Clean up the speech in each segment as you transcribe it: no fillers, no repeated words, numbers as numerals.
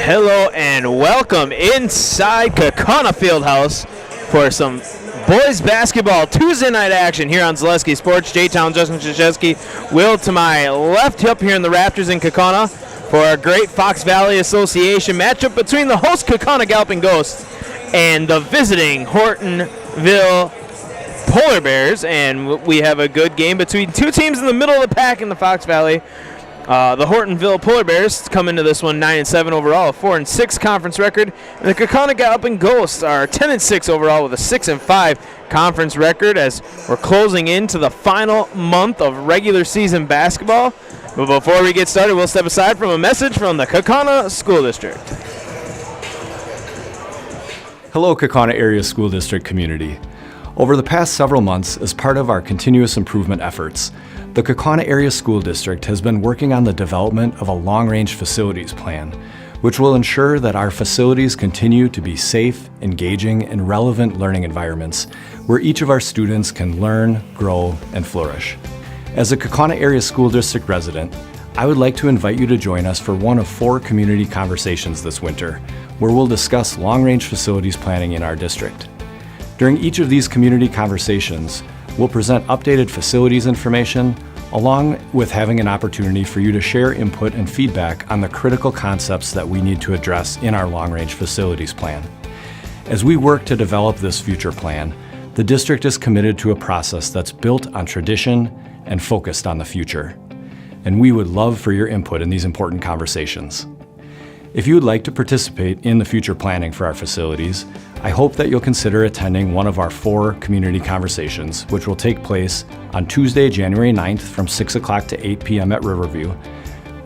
Hello and welcome inside Kaukauna Fieldhouse for some boys basketball Tuesday night action here on Zaleski Sports. J-Town, Justin Krzyzewski, Will to my left up here in the Raptors in Kaukauna for a great Fox Valley Association matchup between the host Kaukauna Galloping Ghosts and the visiting Hortonville Polar Bears. And we have a good game between two teams in the middle of the pack in the Fox Valley. The Hortonville Polar Bears come into this one 9-7 overall, a 4-6 conference record, and the Kaukauna Galloping Ghosts are 10-6 overall with a 6-5 conference record as we're closing into the final month of regular season basketball. But before we get started, we'll step aside from a message from the Kaukauna School District. Hello, Kaukauna Area School District community. Over the past several months, as part of our continuous improvement efforts, the Kaukauna Area School District has been working on the development of a long-range facilities plan, which will ensure that our facilities continue to be safe, engaging, and relevant learning environments where each of our students can learn, grow, and flourish. As a Kaukauna Area School District resident, I would like to invite you to join us for one of 4 community conversations this winter, where we'll discuss long-range facilities planning in our district. During each of these community conversations, we'll present updated facilities information, along with having an opportunity for you to share input and feedback on the critical concepts that we need to address in our long-range facilities plan. As we work to develop this future plan, the district is committed to a process that's built on tradition and focused on the future. And we would love for your input in these important conversations. If you would like to participate in the future planning for our facilities, I hope that you'll consider attending one of our 4 community conversations, which will take place on Tuesday, January 9th from 6 o'clock to 8 p.m. at Riverview,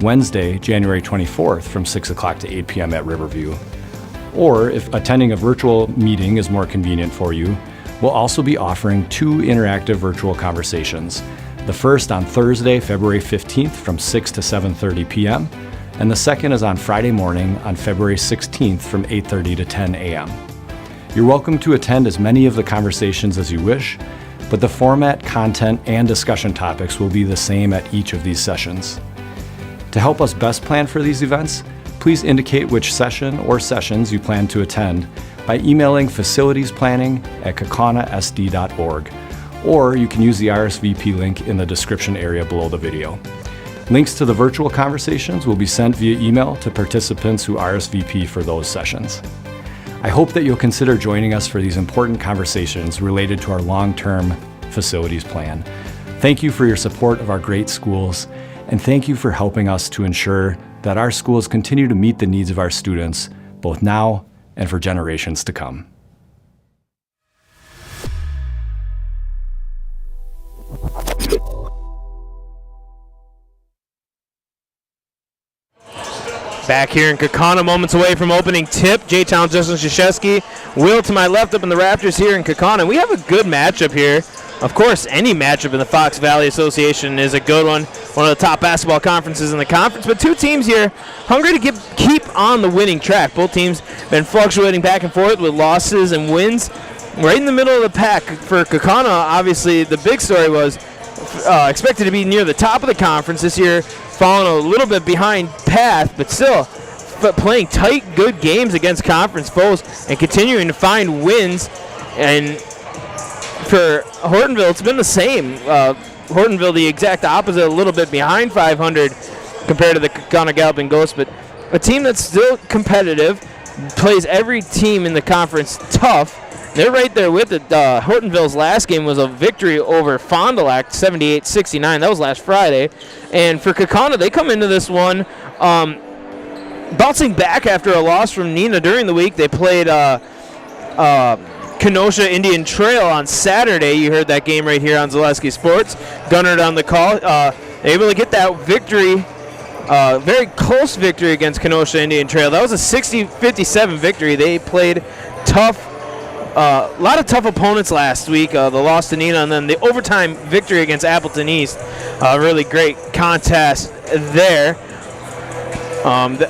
Wednesday, January 24th from 6 o'clock to 8 p.m. at Riverview. Or if attending a virtual meeting is more convenient for you, we'll also be offering 2 interactive virtual conversations. The first on Thursday, February 15th from 6 to 7:30 p.m., and the second is on Friday morning on February 16th from 8:30 to 10 a.m. You're welcome to attend as many of the conversations as you wish, but the format, content, and discussion topics will be the same at each of these sessions. To help us best plan for these events, please indicate which session or sessions you plan to attend by emailing facilitiesplanning@kaukaunasd.org, or you can use the RSVP link in the description area below the video. Links to the virtual conversations will be sent via email to participants who RSVP for those sessions. I hope that you'll consider joining us for these important conversations related to our long-term facilities plan. Thank you for your support of our great schools, and thank you for helping us to ensure that our schools continue to meet the needs of our students, both now and for generations to come. Back here in Kaukauna, moments away from opening tip. J-Town, Justin Krzyzewski, Will to my left up in the Raptors here in Kaukauna. We have a good matchup here. Of course, any matchup in the Fox Valley Association is a good one. One of the top basketball conferences in the conference. But 2 teams here hungry to keep on the winning track. Both teams been fluctuating back and forth with losses and wins. Right in the middle of the pack for Kaukauna, obviously the big story was expected to be near the top of the conference this year, falling a little bit behind path, but still playing tight, good games against conference foes and continuing to find wins. And for Hortonville, it's been the same. Hortonville, the exact opposite, a little bit behind 500 compared to the Kaukauna Galloping Ghosts, but a team that's still competitive, plays every team in the conference tough. They're right there with it. Hortonville's last game was a victory over Fond du Lac, 78-69. That was last Friday. And for Kaukauna, they come into this one bouncing back after a loss from Neenah during the week. They played Kenosha Indian Trail on Saturday. You heard that game right here on Zaleski Sports. Gunnered on the call. Able to get that victory, very close victory against Kenosha Indian Trail. That was a 60-57 victory. They played tough. A lot of tough opponents last week, the loss to Neenah, and then the overtime victory against Appleton East. Really great contest there. The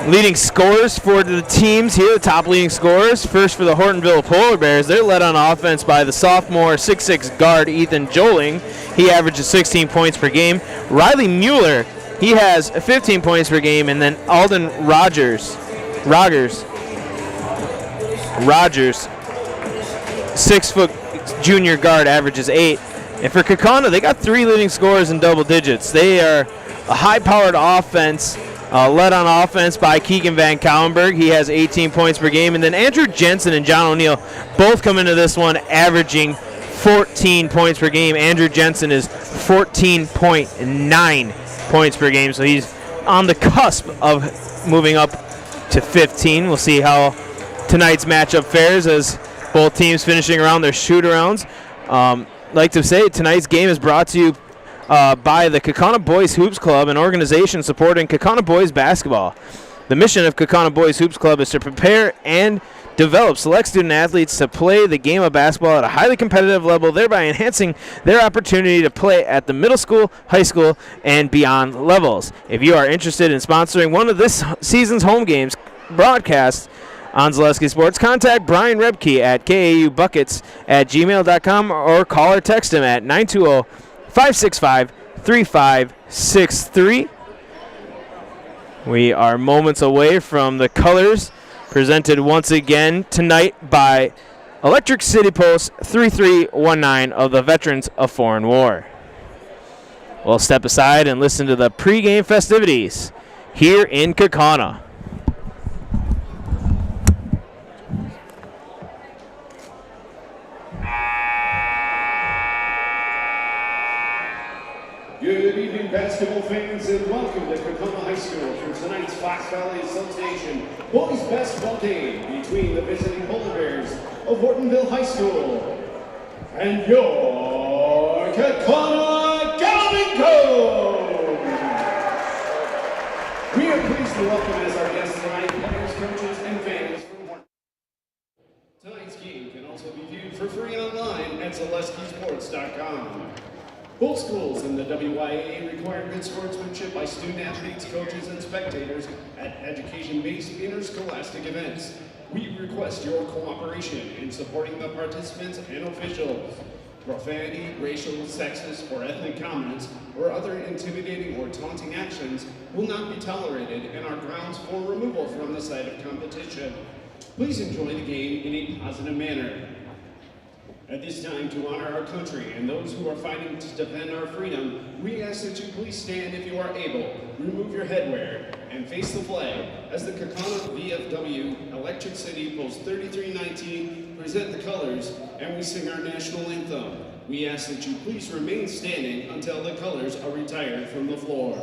leading scorers for the teams here, the top leading scorers. First for the Hortonville Polar Bears, they're led on offense by the sophomore 6'6" guard Ethan Joling. He averages 16 points per game. Riley Mueller, he has 15 points per game, and then Alden Rogers Rogers, 6-foot junior guard, averages 8. And for Kaukauna, they got 3 leading scorers in double digits. They are a high-powered offense, led on offense by Keegan Van Couwenberg. He has 18 points per game. And then Andrew Jensen and John O'Neill both come into this one averaging 14 points per game. Andrew Jensen is 14.9 points per game, so he's on the cusp of moving up to 15. We'll see how tonight's matchup fares as both teams finishing around their shoot-arounds. Like to say, tonight's game is brought to you by the Kaukauna Boys Hoops Club, an organization supporting Kaukauna Boys basketball. The mission of Kaukauna Boys Hoops Club is to prepare and develop select student athletes to play the game of basketball at a highly competitive level, thereby enhancing their opportunity to play at the middle school, high school, and beyond levels. If you are interested in sponsoring one of this season's home games broadcast on Zaleski Sports, contact Brian Rebke at kaubuckets@gmail.com or call or text him at 920-565-3563. We are moments away from the colors presented once again tonight by Electric City Post 3319 of the Veterans of Foreign War. We'll step aside and listen to the pregame festivities here in Kaukauna. Good evening, basketball fans, and welcome to Kaukauna High School for tonight's Fox Valley Association boys basketball game between the visiting Polar Bears of Hortonville High School and your Kaukauna Galvin Codes. We are pleased to welcome as our guests tonight players, coaches, and fans from Hortonville. Tonight's game can also be viewed for free online at ZaleskiSports.com. Both schools in the WIAA require good sportsmanship by student athletes, coaches, and spectators at education-based interscholastic events. We request your cooperation in supporting the participants and officials. Profanity, racial, sexist, or ethnic comments, or other intimidating or taunting actions will not be tolerated and are grounds for removal from the site of competition. Please enjoy the game in a positive manner. At this time, to honor our country and those who are fighting to defend our freedom, we ask that you please stand if you are able, remove your headwear, and face the flag as the Kaukauna VFW Electric City Post 3319 present the colors and we sing our national anthem. We ask that you please remain standing until the colors are retired from the floor.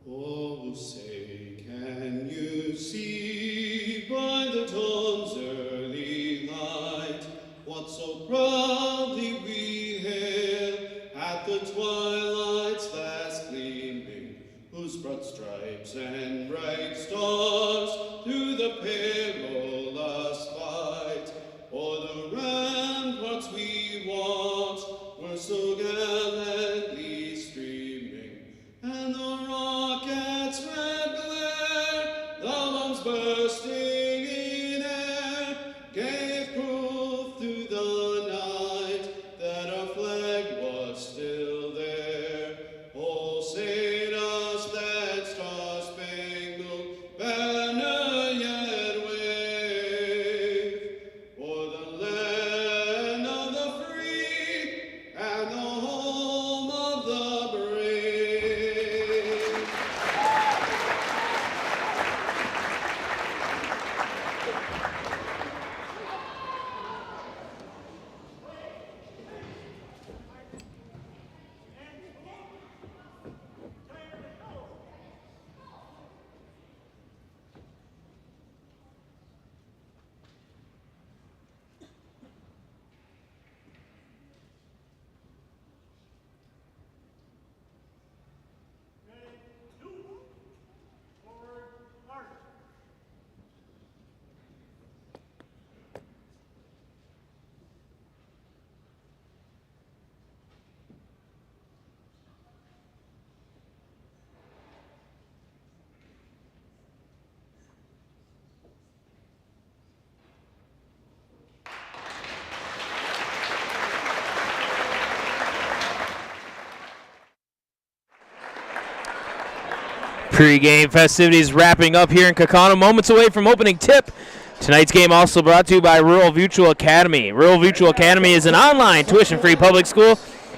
Oh, say, can you see by the dawn's early light what so proudly we hail at the twilight's last gleaming, whose broad stripes and bright stars through the perilous fight o'er the ramparts we watched were so gallantly streaming, and the rocket's red glare, the bombs bursting in air, gave proof through the night Pre-game festivities wrapping up here in Kaukauna, moments away from opening tip. Tonight's game also brought to you by Rural Mutual Academy. Rural Mutual Academy is an online tuition-free public school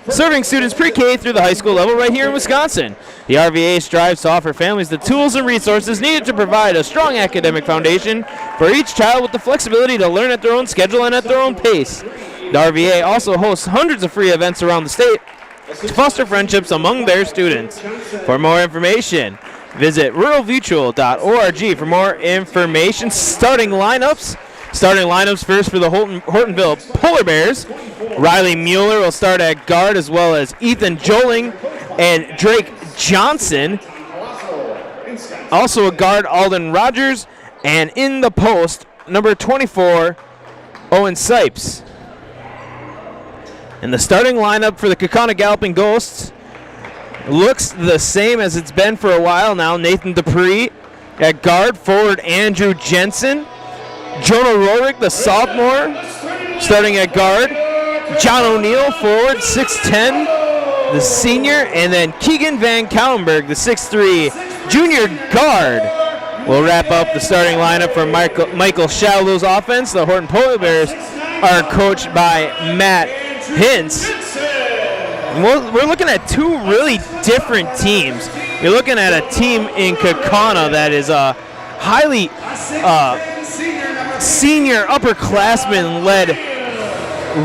serving students pre-K through the high school level right here in Wisconsin. The RVA strives to offer families the tools and resources needed to provide a strong academic foundation for each child with the flexibility to learn at their own schedule and at their own pace. The RVA also hosts hundreds of free events around the state to foster friendships among their students. For more information, visit ruralmutual.org for more information. Starting lineups first for the Hortonville Polar Bears. Riley Mueller will start at guard, as well as Ethan Joling and Drake Johnson. Also a guard, Alden Rogers. And in the post, number 24, Owen Sipes. And the starting lineup for the Kaukauna Galloping Ghosts looks the same as it's been for a while now. Nathan Dupree at guard, forward Andrew Jensen. Jonah Rorick, the sophomore, starting at guard. John O'Neill, forward, 6'10", the senior. And then Keegan Van Kaulenberg, the 6'3", junior guard, will wrap up the starting lineup for Michael Shallow's offense. The Horton Polar Bears are coached by Matt Hintz. We're looking at two really different teams. You're looking at a team in Kaukauna that is a highly senior upperclassmen-led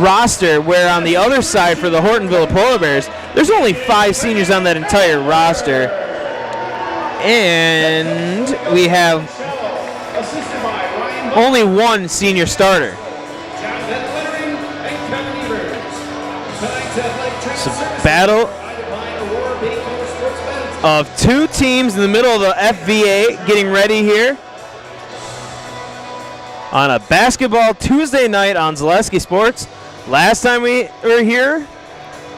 roster, where on the other side for the Hortonville Polar Bears, there's only 5 seniors on that entire roster. And we have only 1 senior starter. It's a battle of 2 teams in the middle of the FVA getting ready here on a basketball Tuesday night on Zaleski Sports. Last time we were here,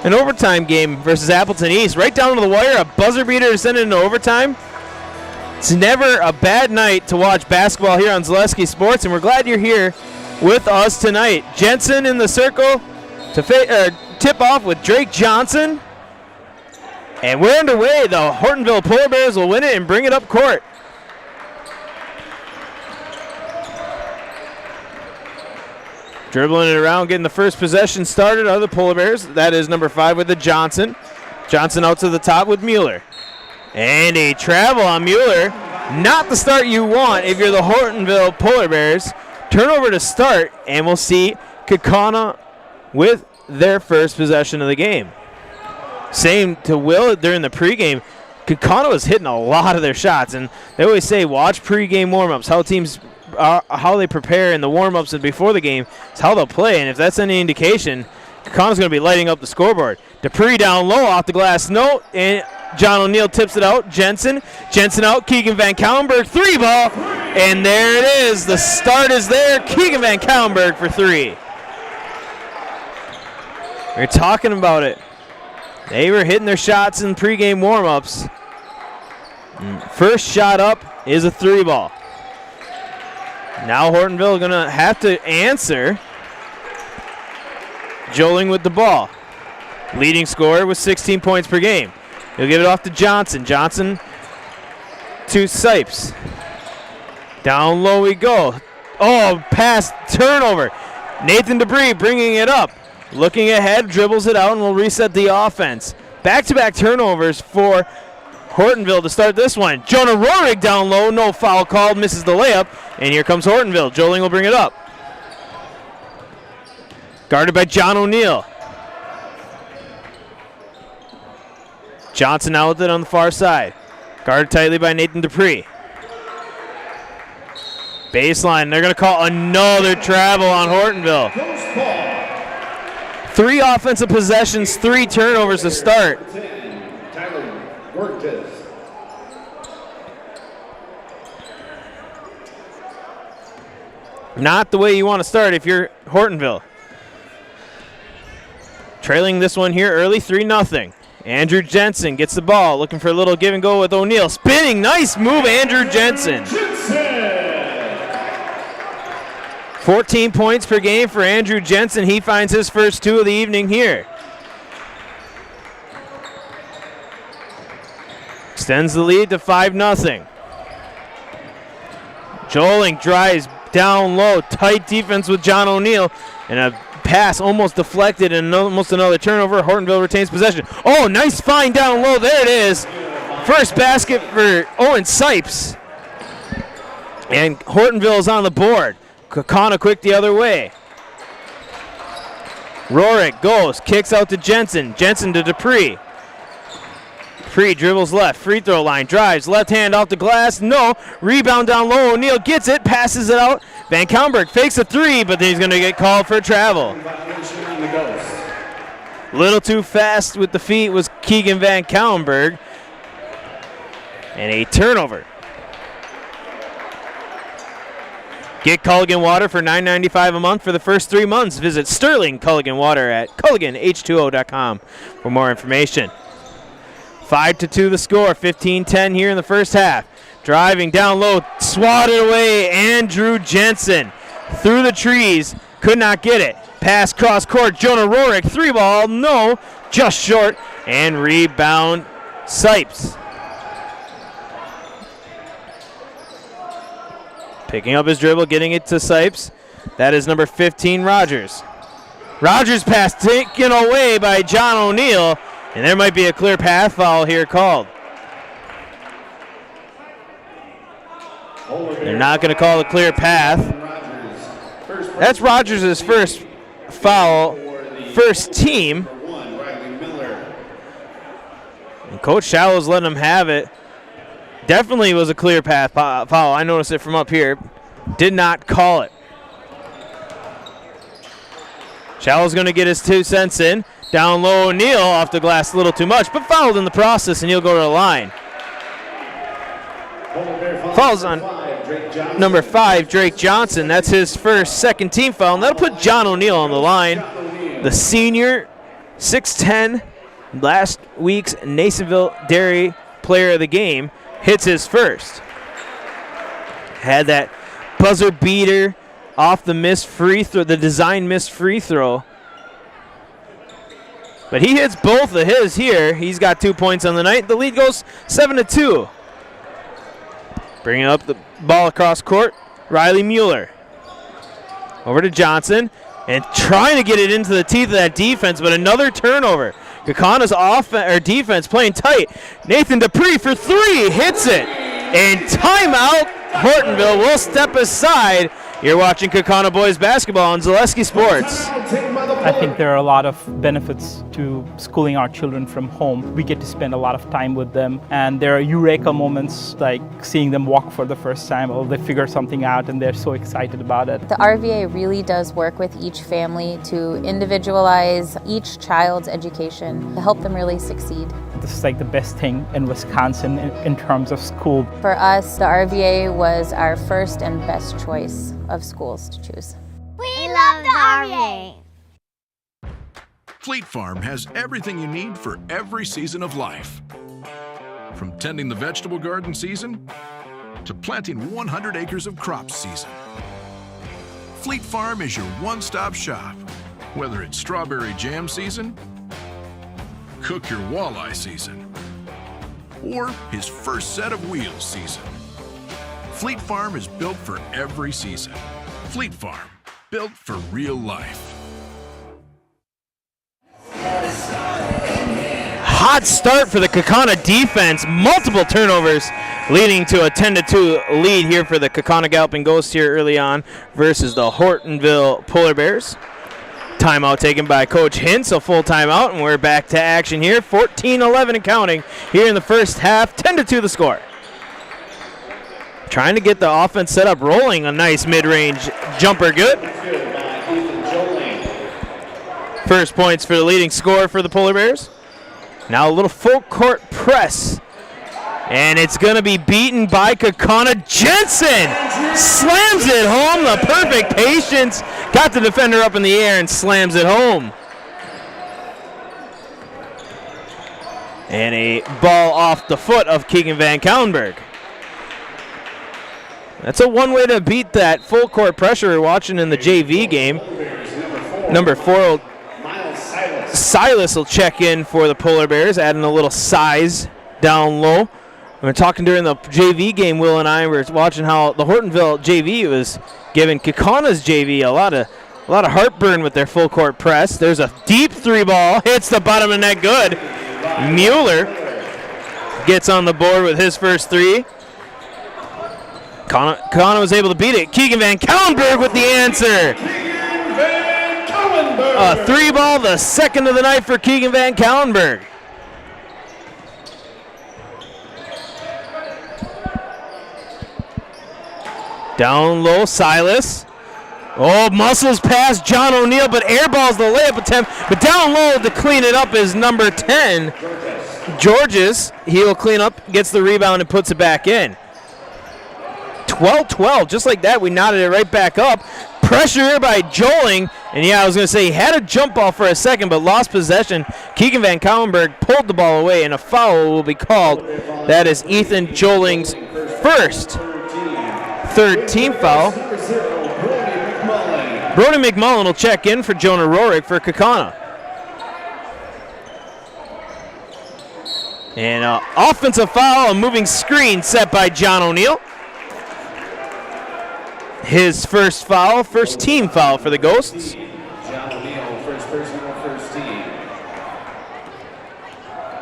an overtime game versus Appleton East. Right down to the wire, a buzzer beater to send it into overtime. It's never a bad night to watch basketball here on Zaleski Sports, and we're glad you're here with us tonight. Jensen in the circle to tip off with Drake Johnson. And we're underway. The Hortonville Polar Bears will win it and bring it up court. Dribbling it around, getting the first possession started are the Polar Bears. That is number 5 with the Johnson. Johnson out to the top with Mueller. And a travel on Mueller. Not the start you want if you're the Hortonville Polar Bears. Turnover to start, and we'll see Kaukauna with their first possession of the game. Same to Will during the pregame. Kaukauna was hitting a lot of their shots, and they always say watch pregame warm-ups, how teams how they prepare in the warm-ups and before the game is how they'll play, and if that's any indication, Kaukana's going to be lighting up the scoreboard. Dupree down low off the glass note, and John O'Neill tips it out. Jensen out. Keegan Van Kaulenberg, 3-ball, and there it is. The start is there. Keegan Van Kaulenberg for 3. We're talking about it. They were hitting their shots in pregame warm-ups. First shot up is a 3-ball. Now Hortonville going to have to answer. Joling with the ball. Leading scorer with 16 points per game. He'll give it off to Johnson. Johnson to Sipes. Down low we go. Oh, pass, turnover. Nathan Dupree bringing it up. Looking ahead, dribbles it out, and will reset the offense. Back-to-back turnovers for Hortonville to start this one. Jonah Roerig down low, no foul called, misses the layup, and here comes Hortonville. Joling will bring it up. Guarded by John O'Neill. Johnson out with it on the far side. Guarded tightly by Nathan Dupree. Baseline, they're going to call another travel on Hortonville. 3 offensive possessions, 3 turnovers to start. Not the way you want to start if you're Hortonville. Trailing this one here early, 3-0. Andrew Jensen gets the ball, looking for a little give and go with O'Neill. Spinning, nice move, Andrew Jensen. 14 points per game for Andrew Jensen. He finds his first 2 of the evening here. Extends the lead to 5-0. Joling drives down low. Tight defense with John O'Neill. And a pass almost deflected and almost another turnover. Hortonville retains possession. Oh, nice find down low. There it is. First basket for Owen Sipes. And Hortonville is on the board. Kaukauna quick the other way. Rorick goes, kicks out to Jensen. Jensen to Dupree. Dupree dribbles left, free throw line, drives, left hand off the glass, no. Rebound down low, O'Neill gets it, passes it out. Van Kaunberg fakes a three, but then he's going to get called for travel. Little too fast with the feet was Keegan Van Kaunberg. And a turnover. Get Culligan Water for $9.95 a month for the first 3 months. Visit Sterling Culligan Water at CulliganH2O.com for more information. 5-2 the score, 15-10 here in the first half. Driving down low, swatted away, Andrew Jensen. Through the trees, could not get it. Pass cross court, Jonah Rorick, 3-ball, no, just short, and rebound Sipes. Picking up his dribble, getting it to Sipes. That is number 15, Rogers. Rogers pass taken away by John O'Neill, and there might be a clear path foul here called. They're not going to call a clear path. That's Rogers' first foul, first team. And Coach Shallow's letting him have it. Definitely was a clear path foul. I noticed it from up here. Did not call it. Shallow's going to get his 2 cents in. Down low, O'Neill off the glass a little too much, but fouled in the process, and he'll go to the line. Fouls on number 5, Drake Johnson. That's his second team foul, and that'll put John O'Neill on the line. The senior, 6'10", last week's Nasonville Dairy Player of the Game, hits his first. Had that buzzer beater off the missed free throw, the design missed free throw. But he hits both of his here. He's got 2 points on the night. The lead goes 7-2. Bringing up the ball across court, Riley Mueller. Over to Johnson, and trying to get it into the teeth of that defense, but another turnover. Kaukauna's defense playing tight. Nathan Dupree for 3, hits it. And timeout, Hortonville will step aside. You're watching Kaukauna boys basketball on Zaleski Sports. I think there are a lot of benefits to schooling our children from home. We get to spend a lot of time with them, and there are eureka moments like seeing them walk for the first time, or they figure something out and they're so excited about it. The RVA really does work with each family to individualize each child's education to help them really succeed. This is like the best thing in Wisconsin in terms of school. For us, the RVA was our first and best choice of schools to choose. We love the RVA! Fleet Farm has everything you need for every season of life. From tending the vegetable garden season to planting 100 acres of crops season. Fleet Farm is your one-stop shop. Whether it's strawberry jam season, cook your walleye season, or his first set of wheels season. Fleet Farm is built for every season. Fleet Farm, built for real life. Hot start for the Kaukauna defense. Multiple turnovers leading to a 10-2 lead here for the Kaukauna Galloping Ghosts here early on versus the Hortonville Polar Bears. Timeout taken by Coach Hintz, a full timeout, and we're back to action here. 14-11 and counting here in the first half. 10-2 the score. Trying to get the offense set up, rolling a nice mid-range jumper, good. First points for the leading scorer for the Polar Bears. Now a little full court press. And it's going to be beaten by Kaukauna. Jensen slams it home. The perfect patience. Got the defender up in the air and slams it home. And a ball off the foot of Keegan Van Kaunberg. That's a one way to beat that full court pressure we're watching in the JV game. Number 4, Silas will check in for the Polar Bears, adding a little size down low. We were talking during the JV game, Will and I were watching how the Hortonville JV was giving Kaukauna's JV a lot of heartburn with their full court press. There's a deep 3-ball, hits the bottom of the net good. Mueller gets on the board with his first 3. Kaukauna was able to beat it. Keegan Van Kallenberg with the answer. A 3-ball, the second of the night for Keegan Van Kallenberg. Down low, Silas. Oh, muscles past John O'Neill, but airballs the layup attempt. But down low to clean it up is number 10, Georges. He'll clean up, gets the rebound, and puts it back in. 12-12, just like that, we knotted it right back up. Pressure here by Joling. And yeah, I was going to say he had a jump ball for a second, but lost possession. Keegan Van Kallenberg pulled the ball away, and a foul will be called. That is Ethan Joling's third team foul. Brody McMullen will check in for Jonah Rorick for Kaukauna. And offensive foul, a moving screen set by John O'Neill. His first foul, first team foul for the Ghosts. John O'Neill, first personal, first team.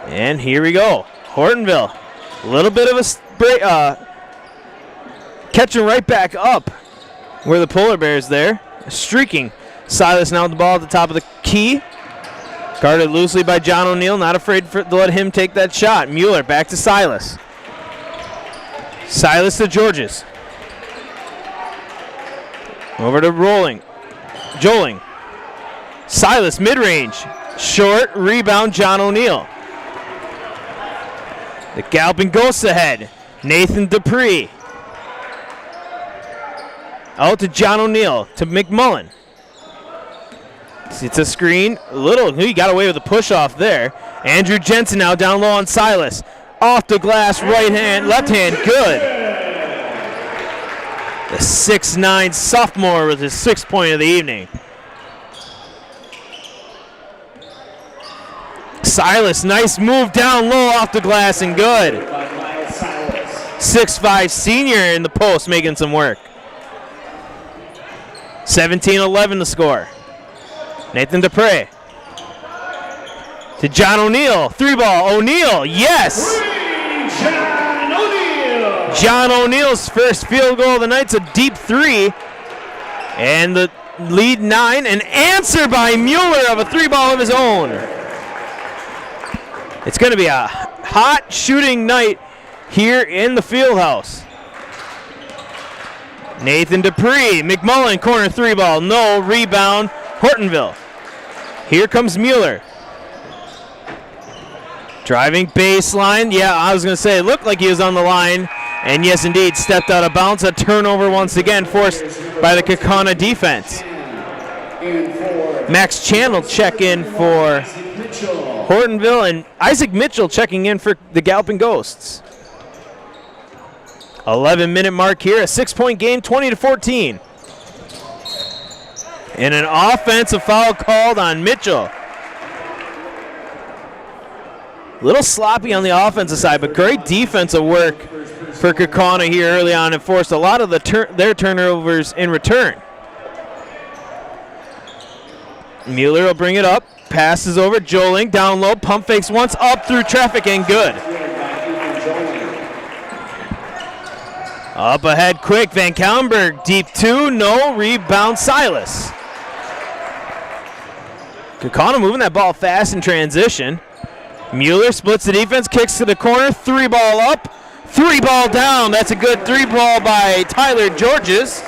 And here we go. Hortonville, a little bit of a spray, catching right back up where the Polar Bears there. Streaking. Silas now with the ball at the top of the key. Guarded loosely by John O'Neill. Not afraid to let him take that shot. Mueller back to Silas. Silas to Georges. Over to Joling. Silas mid-range. Short rebound, John O'Neill. The Galloping Ghosts ahead. Nathan Dupree. Out to John O'Neill, to McMullen. It's a screen. He got away with a push off there. Andrew Jensen now down low on Silas. Off the glass, left hand, good. The 6'9" sophomore with his 6th point of the evening. Silas, nice move down low off the glass and good. 6'5" senior in the post making some work. 17-11 the score. Nathan Dupre to John O'Neill. 3-ball. O'Neill, yes! John O'Neill's first field goal of the night's a deep 3. And the lead 9. An answer by Mueller of a 3-ball of his own. It's going to be a hot shooting night here in the field house. Nathan Dupree, McMullen, corner 3-ball, no, rebound, Hortonville. Here comes Mueller. Driving baseline, yeah, I was going to say, it looked like he was on the line, and yes, indeed, stepped out of bounds. A turnover once again forced by the Kaukauna defense. Max Chan will check in for Hortonville, and Isaac Mitchell checking in for the Galloping Ghosts. 11-minute mark here, a 6-point game, 20-14. And an offensive foul called on Mitchell. A little sloppy on the offensive side, but great defensive work for Kaukauna here early on and forced a lot of their turnovers in return. Mueller will bring it up, passes over, Joling, down low, pump fakes once, up through traffic and good. Up ahead quick, Van Kallenberg, deep 2, no, rebound Silas. Kaukauna moving that ball fast in transition. Mueller splits the defense, kicks to the corner, 3-ball up, 3-ball down. That's a good 3-ball by Tyler Georges.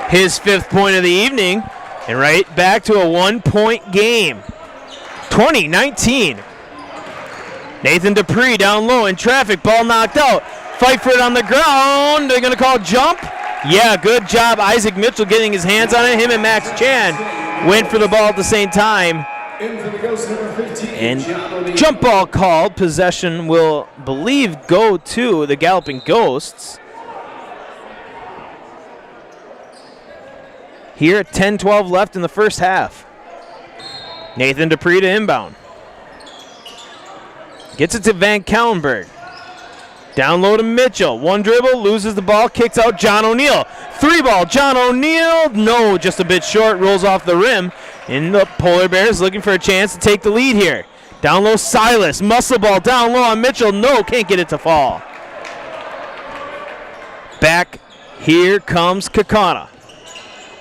His 5th point of the evening, and right back to a 1-point game. 20-19. Nathan Dupree down low in traffic, ball knocked out. Fight for it on the ground. They're going to call jump. Yeah, good job. Isaac Mitchell getting his hands on it. Him and Max Chan went for the ball at the same time. And jump ball called. Possession will, believe, go to the Galloping Ghosts. Here, 10-12 left in the first half. Nathan Dupree to inbound. Gets it to Van Kallenberg. Down low to Mitchell. One dribble, loses the ball, kicks out John O'Neill. 3-ball, John O'Neill. No, just a bit short, rolls off the rim. And the Polar Bears looking for a chance to take the lead here. Down low, Silas. Muscle ball down low on Mitchell. No, can't get it to fall. Back here comes Kaukauna.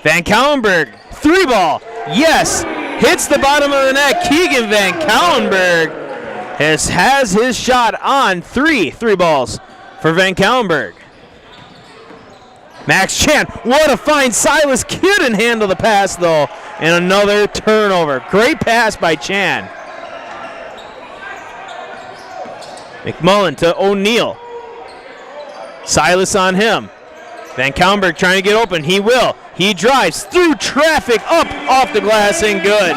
Van Kaulenberg, 3-ball. Yes, hits the bottom of the net. Keegan Van Kaulenberg has his shot on 3 balls for Van Kaulenberg. Max Chan, what a find. Silas couldn't handle the pass though. And another turnover. Great pass by Chan. McMullen to O'Neill. Silas on him. Van Kaulenberg trying to get open. He will. He drives through traffic, up off the glass and good.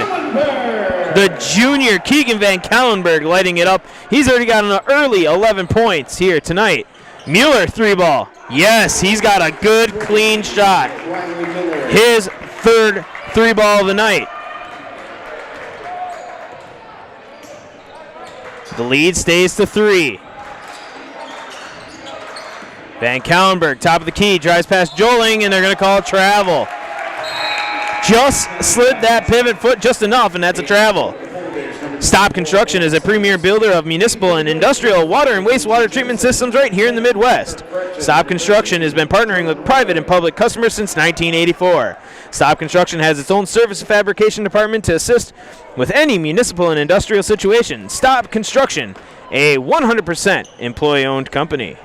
The junior Keegan Van Kaulenberg lighting it up. He's already got an early 11 points here tonight. Mueller, 3-ball. Yes, he's got a good, clean shot. His third 3-ball of the night. The lead stays to 3. Van Kaulenberg, top of the key, drives past Joling, and they're going to call travel. Just slid that pivot foot just enough, and that's a travel. Stop Construction is a premier builder of municipal and industrial water and wastewater treatment systems right here in the Midwest. Stop Construction has been partnering with private and public customers since 1984. Stop Construction has its own service and fabrication department to assist with any municipal and industrial situation. Stop Construction, a 100% employee-owned company.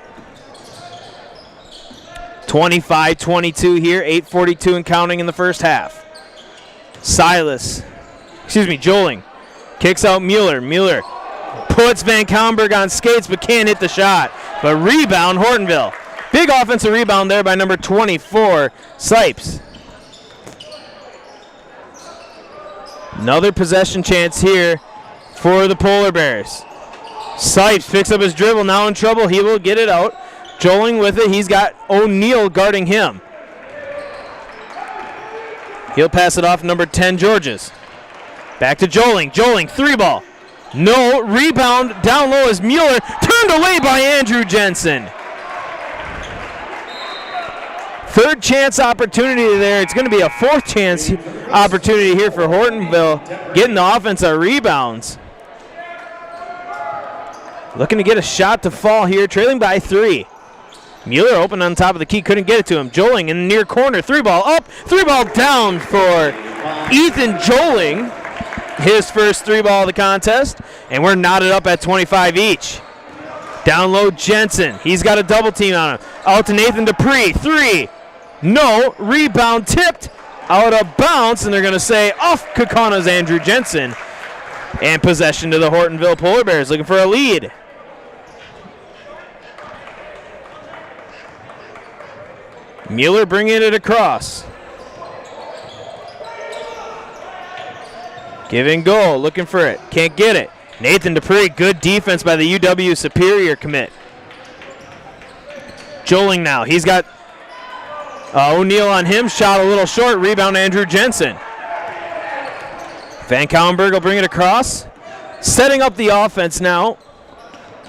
25-22 here, 8:42 and counting in the first half. Joling kicks out Mueller. Mueller puts Van Kaulenberg on skates but can't hit the shot. But rebound, Hortonville. Big offensive rebound there by number 24, Sipes. Another possession chance here for the Polar Bears. Sipes picks up his dribble, now in trouble. He will get it out. Joling with it. He's got O'Neill guarding him. He'll pass it off number 10, Georges. Back to Joling. Joling, 3-ball. No, rebound down low is Mueller. Turned away by Andrew Jensen. Third chance opportunity there. It's going to be a fourth chance opportunity here for Hortonville. Getting the offensive rebounds. Looking to get a shot to fall here, trailing by 3. Mueller open on top of the key, couldn't get it to him. Joling in the near corner, 3-ball up, 3-ball down for Ethan Joling. His first 3-ball of the contest, and we're knotted up at 25 each. Down low, Jensen. He's got a double team on him. Out to Nathan Dupree, 3. No, rebound tipped out of bounds, and they're going to say off Kaukauna's Andrew Jensen. And possession to the Hortonville Polar Bears, looking for a lead. Mueller bringing it across. Give and go, looking for it. Can't get it. Nathan Dupree, good defense by the UW Superior commit. Joling now. He's got O'Neill on him. Shot a little short. Rebound Andrew Jensen. Van Kaulenberg will bring it across. Setting up the offense now.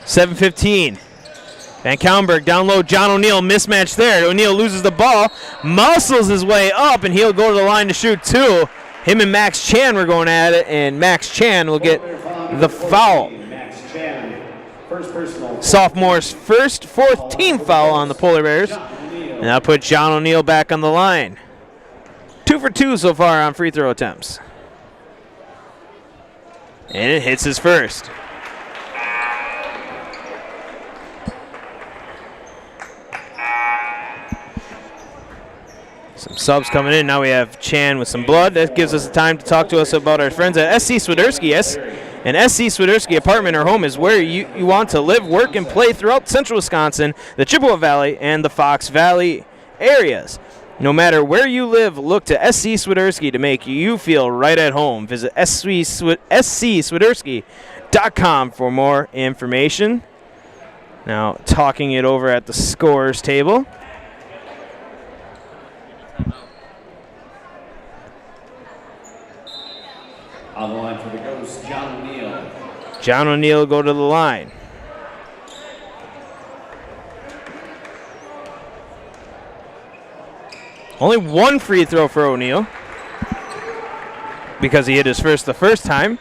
7:15. Van Kaulenberg down low. John O'Neill, mismatch there. O'Neill loses the ball. Muscles his way up, and he'll go to the line to shoot 2. Him and Max Chan were going at it, and Max Chan will get the foul. Sophomore's fourth team foul on the Polar Bears. And that'll put John O'Neill back on the line. 2 for 2 so far on free throw attempts. And it hits his first. Some subs coming in. Now we have Chan with some blood. That gives us time to talk to us about our friends at SC Swiderski. An SC Swiderski apartment or home is where you want to live, work, and play throughout central Wisconsin, the Chippewa Valley, and the Fox Valley areas. No matter where you live, look to SC Swiderski to make you feel right at home. Visit scswiderski.com for more information. Now talking it over at the scorers table. On the line for the Ghosts, John O'Neill. John O'Neill go to the line. Only one free throw for O'Neill because he hit his first the first time.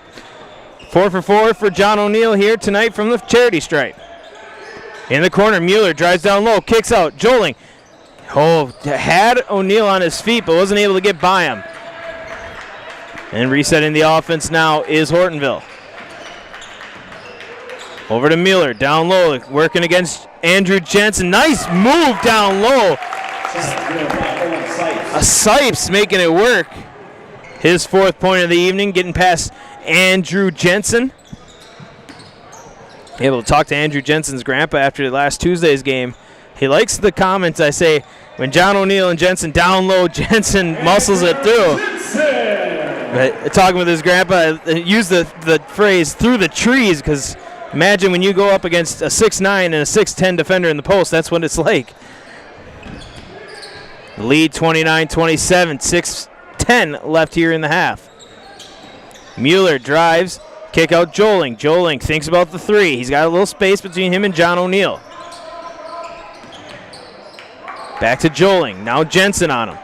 4 for 4 for John O'Neill here tonight from the charity stripe. In the corner, Mueller drives down low, kicks out. Joling had O'Neill on his feet but wasn't able to get by him. And resetting the offense now is Hortonville. Over to Mueller, down low, working against Andrew Jensen. Nice move down low. Sipes making it work. His 4th point of the evening, getting past Andrew Jensen. Able to talk to Andrew Jensen's grandpa after last Tuesday's game. He likes the comments I say, when John O'Neill and Jensen down low, Jensen muscles it through. But talking with his grandpa, use the phrase through the trees, because imagine when you go up against a 6'9 and a 6'10 defender in the post, that's what it's like. Lead 29-27, 6:10 left here in the half. Mueller drives, kick out Joling. Joling thinks about the 3. He's got a little space between him and John O'Neill. Back to Joling, now Jensen on him.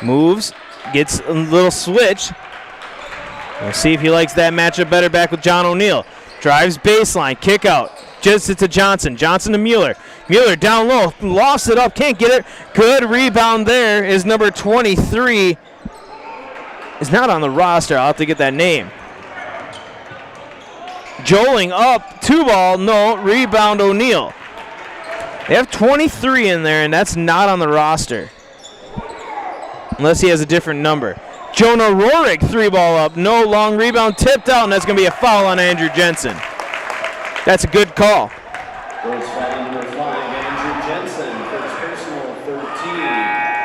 Moves, gets a little switch. We'll see if he likes that matchup better back with John O'Neill. Drives baseline, kick out. Just to Johnson. Johnson to Mueller. Mueller down low, lost it up, can't get it. Good rebound there is number 23. Is not on the roster. I'll have to get that name. Joling up, 2 ball, no, rebound O'Neill. They have 23 in there, and that's not on the roster. Unless he has a different number. Jonah Rorik, 3 ball up, no, long rebound, tipped out, and that's going to be a foul on Andrew Jensen. That's a good call. Girls foul number 5, Andrew Jensen.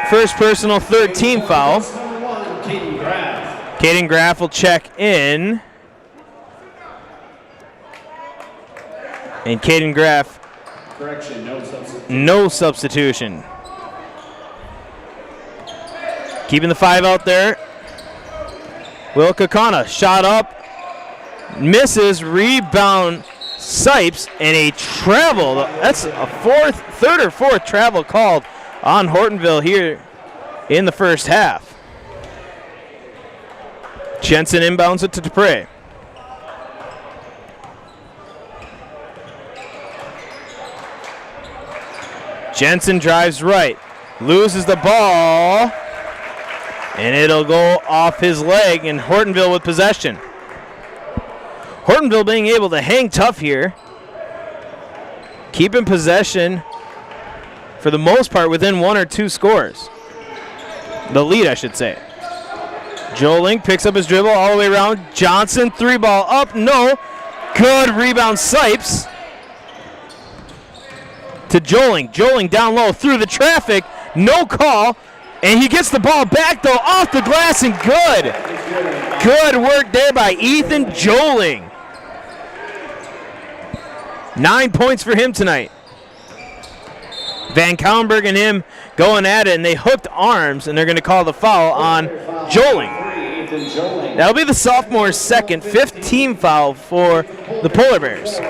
First personal 13 foul. Number 1, Caden Graff. Caden Graff will check in. And Caden Graff, Correction, no substitution. no substitution. Keeping the 5 out there. Will Kaukauna, shot up, misses, rebound, Sipes, and a travel. That's a third or fourth travel called on Hortonville here in the first half. Jensen inbounds it to Dupre. Jensen drives right, loses the ball, and it'll go off his leg, and Hortonville with possession. Hortonville being able to hang tough here, keeping possession for the most part within 1 or 2 scores. The lead, I should say. Joling picks up his dribble all the way around. Johnson, 3 ball up, no. Good rebound, Sipes. To Joling. Joling down low through the traffic, no call. And he gets the ball back, though, off the glass, and good. Good work there by Ethan Joling. 9 points for him tonight. Van Kallenberg and him going at it, and they hooked arms, and they're going to call the foul on Joling. That'll be the sophomore's second, 5th team foul for the Polar Bears.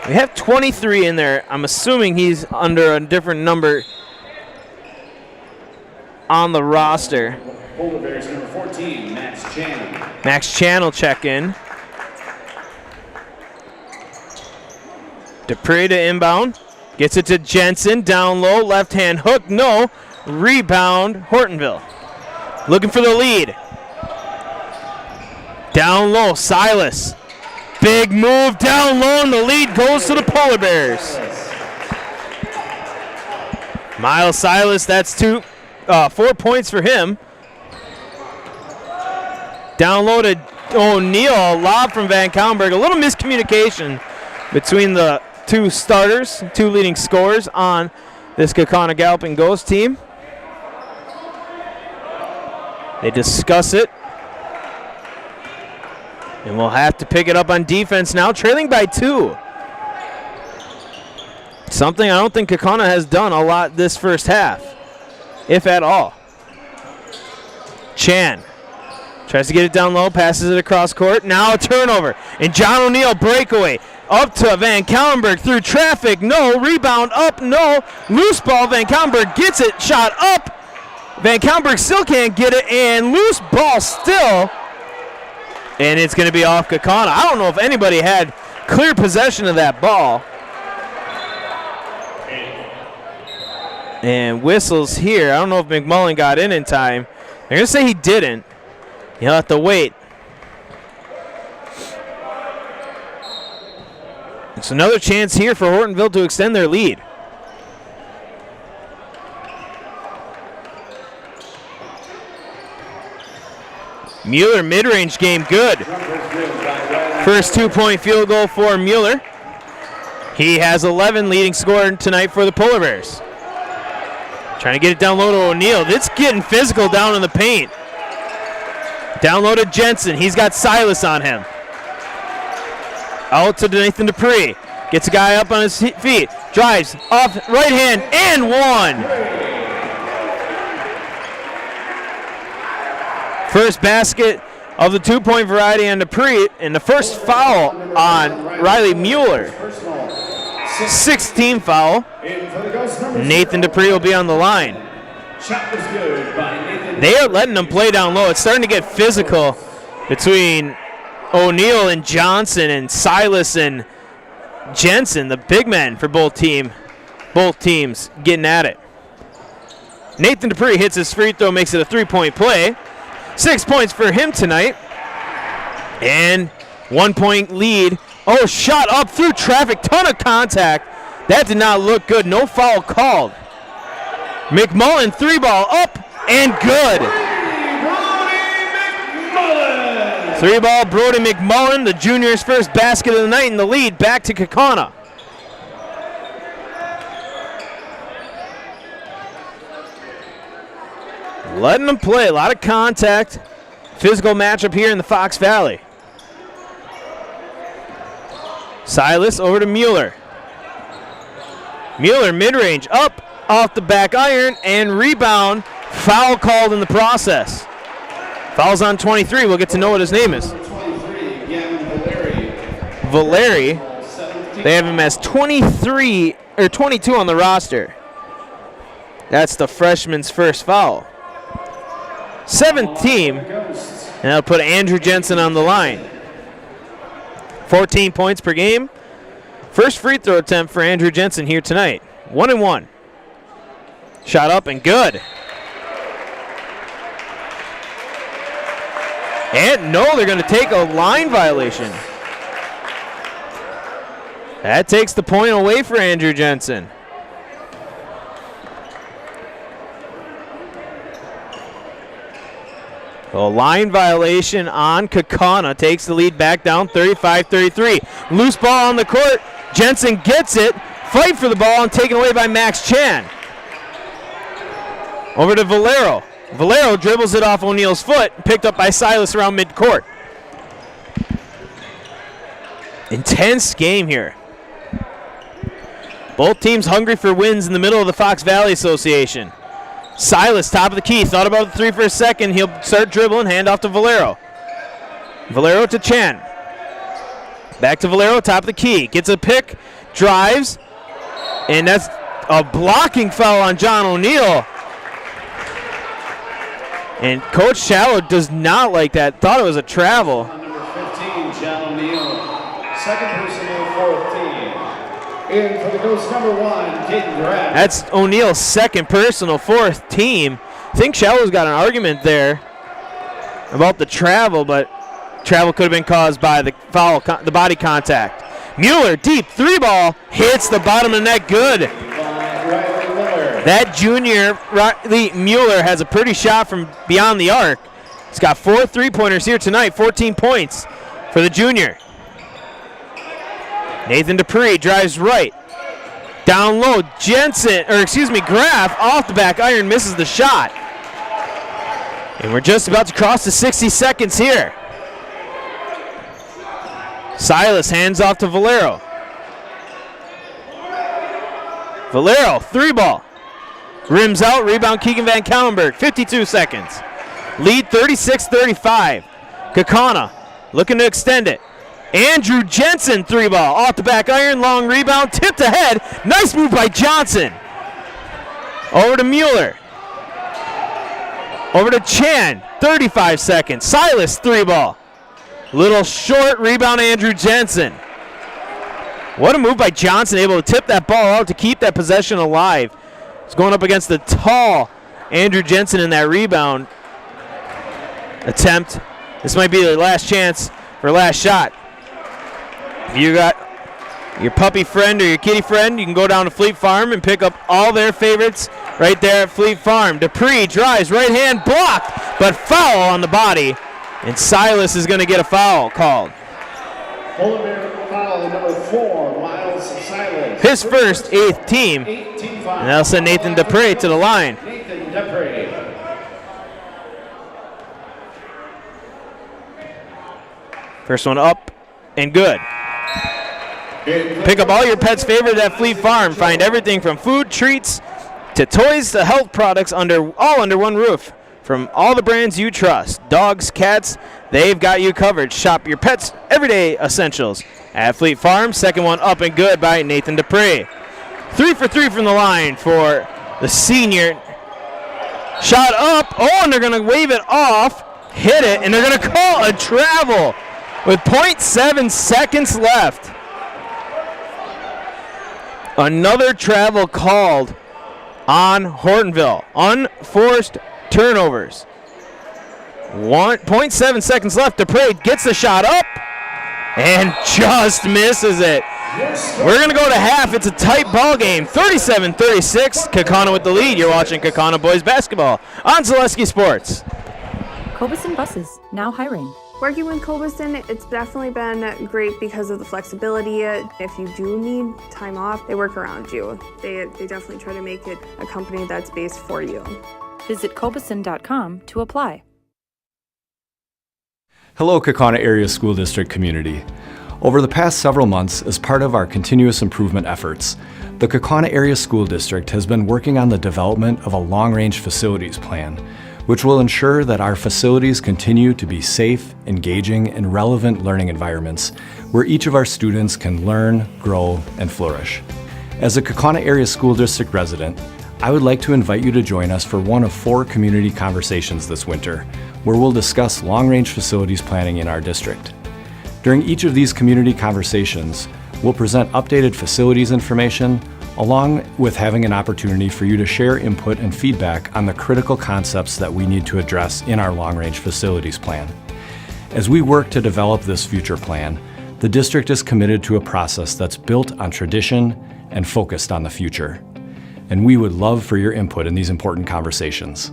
We have 23 in there. I'm assuming he's under a different number on the roster. Polar Bears number 14, Max Chan. Max Chan will check in. Dupre to inbound. Gets it to Jensen. Down low. Left hand hook. No. Rebound. Hortonville. Looking for the lead. Down low. Silas. Big move down low, and the lead goes to the Polar Bears. Miles Silas, that's 4 points for him. Down low to O'Neill, a lob from Van Kallenberg. A little miscommunication between the 2 starters, 2 leading scorers on this Kaukauna Galloping Ghost team. They discuss it. And we'll have to pick it up on defense now, trailing by 2. Something I don't think Kaukauna has done a lot this first half, if at all. Chan tries to get it down low, passes it across court. Now a turnover, and John O'Neill breakaway. Up to Van Kallenberg through traffic. No. Rebound up. No. Loose ball. Van Kallenberg gets it. Shot up. Van Kallenberg still can't get it. And loose ball still. And it's going to be off Kaukauna. I don't know if anybody had clear possession of that ball. And whistles here. I don't know if McMullen got in time. They're going to say he didn't. He'll have to wait. It's another chance here for Hortonville to extend their lead. Mueller mid-range game good. First 2-point field goal for Mueller. He has 11 leading scorer tonight for the Polar Bears. Trying to get it down low to O'Neal. It's getting physical down in the paint. Down low to Jensen. He's got Silas on him. Out to Nathan Dupree. Gets a guy up on his feet. Drives off right hand and one. First basket of the 2-point variety on Dupree, and the first foul on Riley Mueller. 16 foul. Nathan Dupree will be on the line. They are letting them play down low. It's starting to get physical between O'Neal and Johnson and Silas and Jensen, the big men for both teams getting at it. Nathan Dupree hits his free throw, makes it a 3-point play. 6 points for him tonight. And 1-point lead. Oh, shot up through traffic. Ton of contact. That did not look good. No foul called. McMullen, 3-ball up and good. 3-ball Brody McMullen, the junior's first basket of the night, and the lead back to Kaukauna. Letting them play. A lot of contact. Physical matchup here in the Fox Valley. Silas over to Mueller. Mueller mid-range up off the back iron and rebound. Foul called in the process. Foul's on 23. We'll get to know what his name is. Valeri. They have him as 23 or 22 on the roster. That's the freshman's first foul. 7th team, and that'll put Andrew Jensen on the line. 14 points per game. First free throw attempt for Andrew Jensen here tonight. 1-1. Shot up and good. And no, they're going to take a line violation. That takes the point away for Andrew Jensen. A line violation on Kaukauna takes the lead back down 35-33. Loose ball on the court. Jensen gets it. Fight for the ball and taken away by Max Chan. Over to Valero. Valero dribbles it off O'Neal's foot, picked up by Silas around midcourt. Intense game here. Both teams hungry for wins in the middle of the Fox Valley Association. Silas, top of the key, thought about the three for a second. He'll start dribbling, hand off to Valero. Valero to Chan. Back to Valero, top of the key. Gets a pick, drives, and that's a blocking foul on John O'Neal. And Coach Shallow does not like that. Thought it was a travel. Number 15, John O'Neal. Second personal, 4th team. In for the Ghost number 1, Caden Graff. That's O'Neal's second personal, 4th team. I think Shallow's got an argument there about the travel, but travel could have been caused by the foul, the body contact. Mueller, deep 3-ball, hits the bottom of the net, good. That junior, Riley Mueller, has a pretty shot from beyond the arc. He's got 4 3-pointers here tonight, 14 points for the junior. Nathan Dupree drives right. Down low, Graff off the back iron, misses the shot. And we're just about to cross the 60 seconds here. Silas hands off to Valero. Valero, 3-ball. Rims out, rebound Keegan Van Kallenberg, 52 seconds. Lead 36-35. Kaukauna looking to extend it. Andrew Jensen, 3-ball. Off the back iron, long rebound, tipped ahead. Nice move by Johnson. Over to Mueller. Over to Chan, 35 seconds. Silas, 3-ball. Little short rebound, Andrew Jensen. What a move by Johnson, able to tip that ball out to keep that possession alive. He's going up against the tall Andrew Jensen in that rebound attempt. This might be the last chance for last shot. If you got your puppy friend or your kitty friend, you can go down to Fleet Farm and pick up all their favorites right there at Fleet Farm. Dupree drives, right hand blocked, but foul on the body. And Silas is going to get a foul called. Foul number 4, Miles Silas. His first 8th team. And that'll send Nathan Dupree to the line. Nathan Dupree. First one up and good. Pick up all your pet's favorite at Fleet Farm. Find everything from food, treats, to toys to health products all under one roof. From all the brands you trust, dogs, cats, they've got you covered. Shop your pets' everyday essentials at Fleet Farm. Second one up and good by Nathan Dupree. 3 for 3 from the line for the senior. Shot up. Oh, and they're going to wave it off, hit it, and they're going to call a travel with 0.7 seconds left. Another travel called on Hortonville. Unforced turnovers. 1.7 seconds left. Dupree gets the shot up and just misses it. We're going to go to half. It's a tight ball game. 37-36. Kaukauna with the lead. You're watching Kaukauna boys basketball on Zaleski Sports. Cobison Buses, now hiring. Working with Cobison, it's definitely been great because of the flexibility. If you do need time off, they work around you. They definitely try to make it a company that's based for you. Visit cobison.com to apply. Hello, Kaukauna Area School District community. Over the past several months, as part of our continuous improvement efforts, the Kaukauna Area School District has been working on the development of a long-range facilities plan, which will ensure that our facilities continue to be safe, engaging, and relevant learning environments where each of our students can learn, grow, and flourish. As a Kaukauna Area School District resident, I would like to invite you to join us for one of 4 community conversations this winter, where we'll discuss long-range facilities planning in our district. During each of these community conversations, we'll present updated facilities information, along with having an opportunity for you to share input and feedback on the critical concepts that we need to address in our long-range facilities plan. As we work to develop this future plan, the district is committed to a process that's built on tradition and focused on the future. And we would love for your input in these important conversations.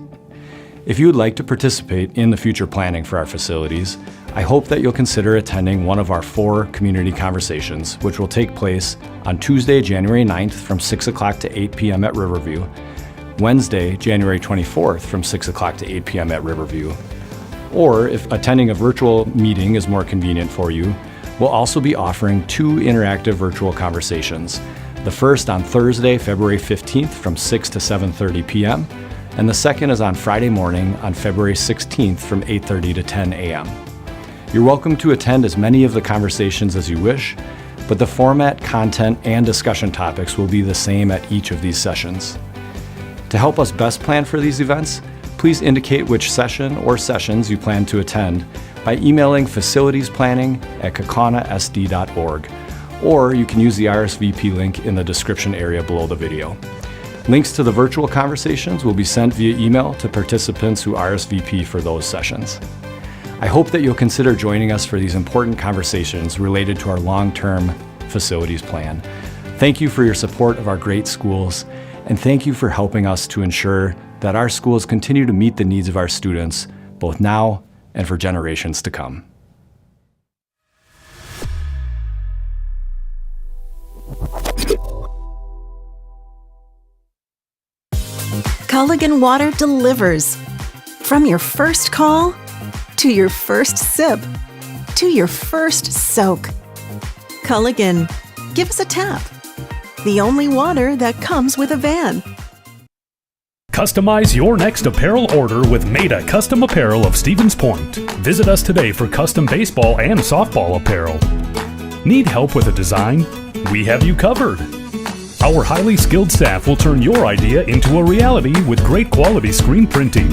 If you would like to participate in the future planning for our facilities, I hope that you'll consider attending one of our 4 community conversations, which will take place on Tuesday, January 9th from 6 o'clock to 8 p.m. at Riverview, Wednesday, January 24th from 6 o'clock to 8 p.m. at Riverview. Or if attending a virtual meeting is more convenient for you, we'll also be offering 2 interactive virtual conversations. The first on Thursday, February 15th from 6 to 7:30 p.m., and the second is on Friday morning on February 16th from 8:30 to 10 a.m. You're welcome to attend as many of the conversations as you wish, but the format, content, and discussion topics will be the same at each of these sessions. To help us best plan for these events, please indicate which session or sessions you plan to attend by emailing facilitiesplanning@kaukaunasd.org, or you can use the RSVP link in the description area below the video. Links to the virtual conversations will be sent via email to participants who RSVP for those sessions. I hope that you'll consider joining us for these important conversations related to our long-term facilities plan. Thank you for your support of our great schools, and thank you for helping us to ensure that our schools continue to meet the needs of our students, both now and for generations to come. Culligan Water delivers. From your first call, to your first sip, to your first soak. Culligan, give us a tap. The only water that comes with a van. Customize your next apparel order with Maida Custom Apparel of Stevens Point. Visit us today for custom baseball and softball apparel. Need help with a design? We have you covered. Our highly skilled staff will turn your idea into a reality with great quality screen printing.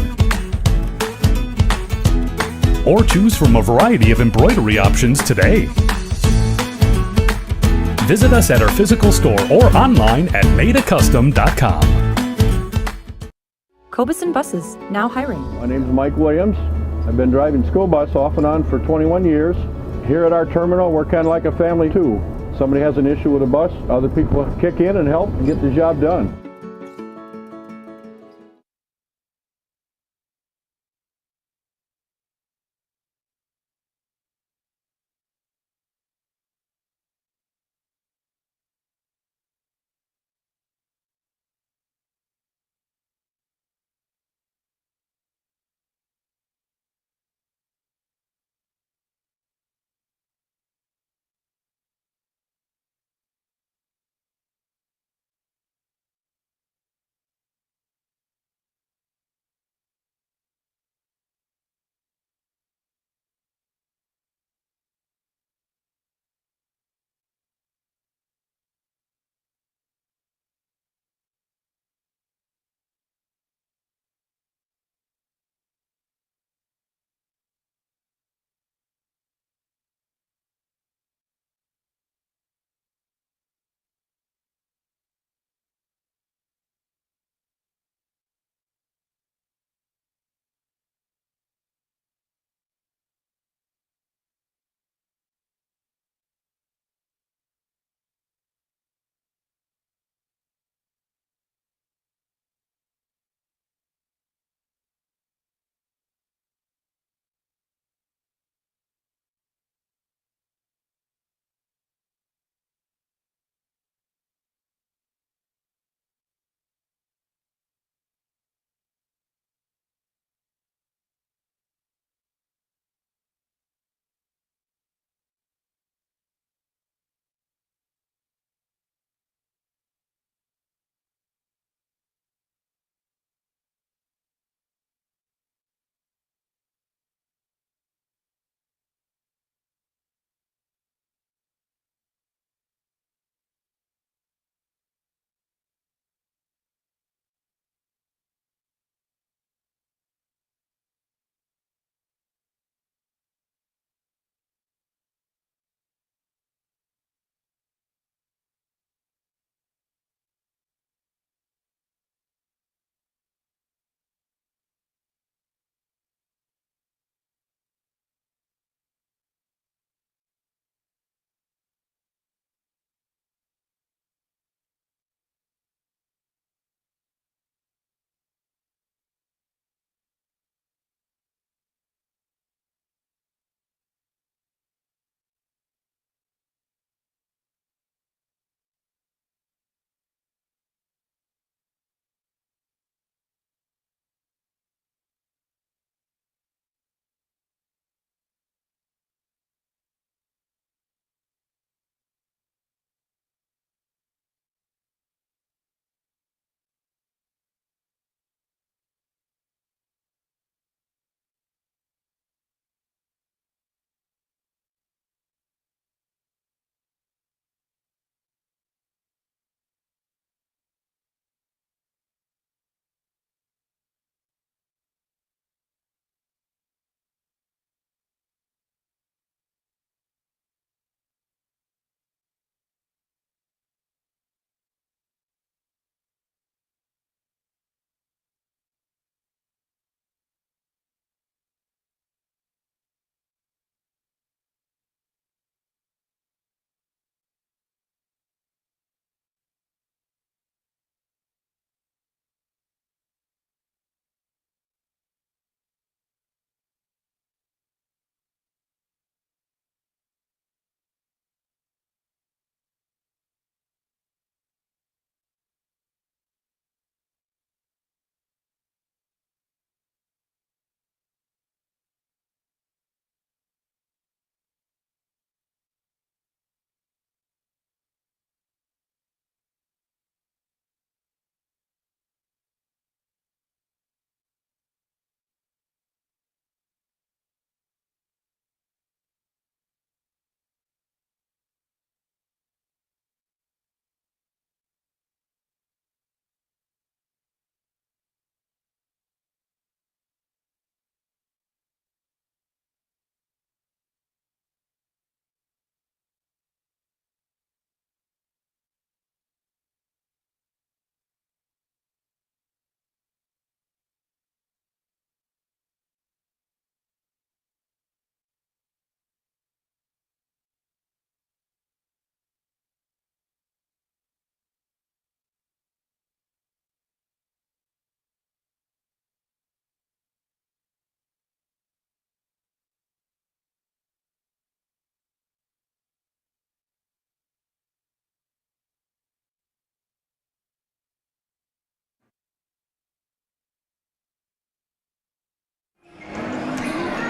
Or choose from a variety of embroidery options today. Visit us at our physical store or online at madeacustom.com. Cobuson Buses, now hiring. My name is Mike Williams. I've been driving school bus off and on for 21 years. Here at our terminal, we're kind of like a family too. Somebody has an issue with a bus, other people kick in and help and get the job done.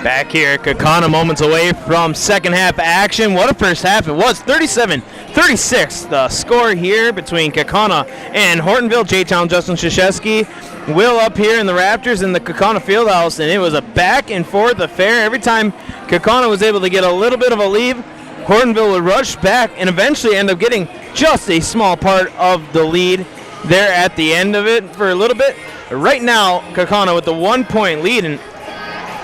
Back here, Kaukauna moments away from second half action. What a first half it was. 37-36 the score here between Kaukauna and Hortonville. J-Town Justin Krzyzewski, Will up here in the Raptors in the Kaukauna Fieldhouse, and it was a back and forth affair. Every time Kaukauna was able to get a little bit of a lead, Hortonville would rush back and eventually end up getting just a small part of the lead there at the end of it for a little bit. Right now, Kaukauna with the 1-point lead, and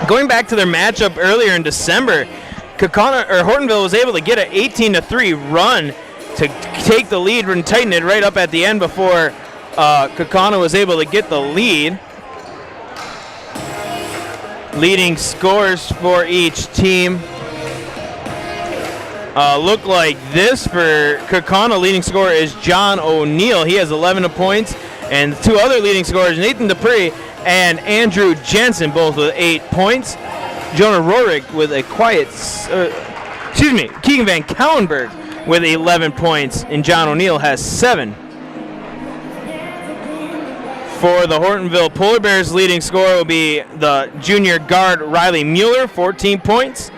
going back to their matchup earlier in December, Hortonville was able to get an 18-3 run to take the lead and tighten it right up at the end before Kaukauna was able to get the lead. Leading scores for each team look like this. For Kaukauna, leading scorer is John O'Neill. He has 11 points, and the two other leading scorers, Nathan Dupree and Andrew Jensen, both with 8 points. Jonah Rorik with a Keegan Van Cowenberg with 11 points, and John O'Neill has 7. For the Hortonville Polar Bears, leading scorer will be the junior guard Riley Mueller, 14 points.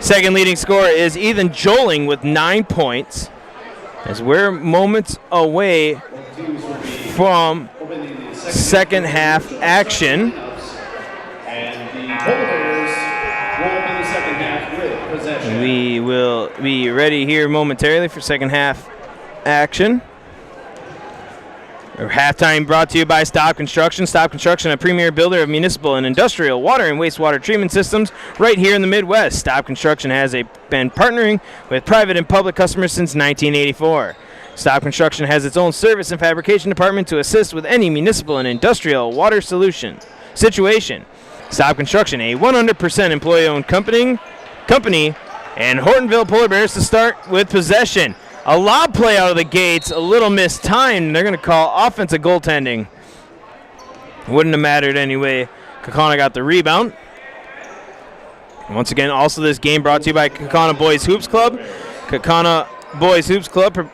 Second leading scorer is Ethan Joling with 9 points. As we're moments away from second half action. And the Polar Bears will open the second half with possession. We will be ready here momentarily for second half action. Our halftime brought to you by Stop Construction. Stop Construction, a premier builder of municipal and industrial water and wastewater treatment systems right here in the Midwest. Stop Construction has been partnering with private and public customers since 1984. Stop Construction has its own service and fabrication department to assist with any municipal and industrial water situation. Stop Construction, a 100% employee-owned company, and Hortonville Polar Bears to start with possession. A lob play out of the gates, a little mistimed. They're going to call offensive goaltending. Wouldn't have mattered anyway. Kaukauna got the rebound. Once again, also this game brought to you by Kaukauna Boys Hoops Club. Kaukauna Boys Hoops Club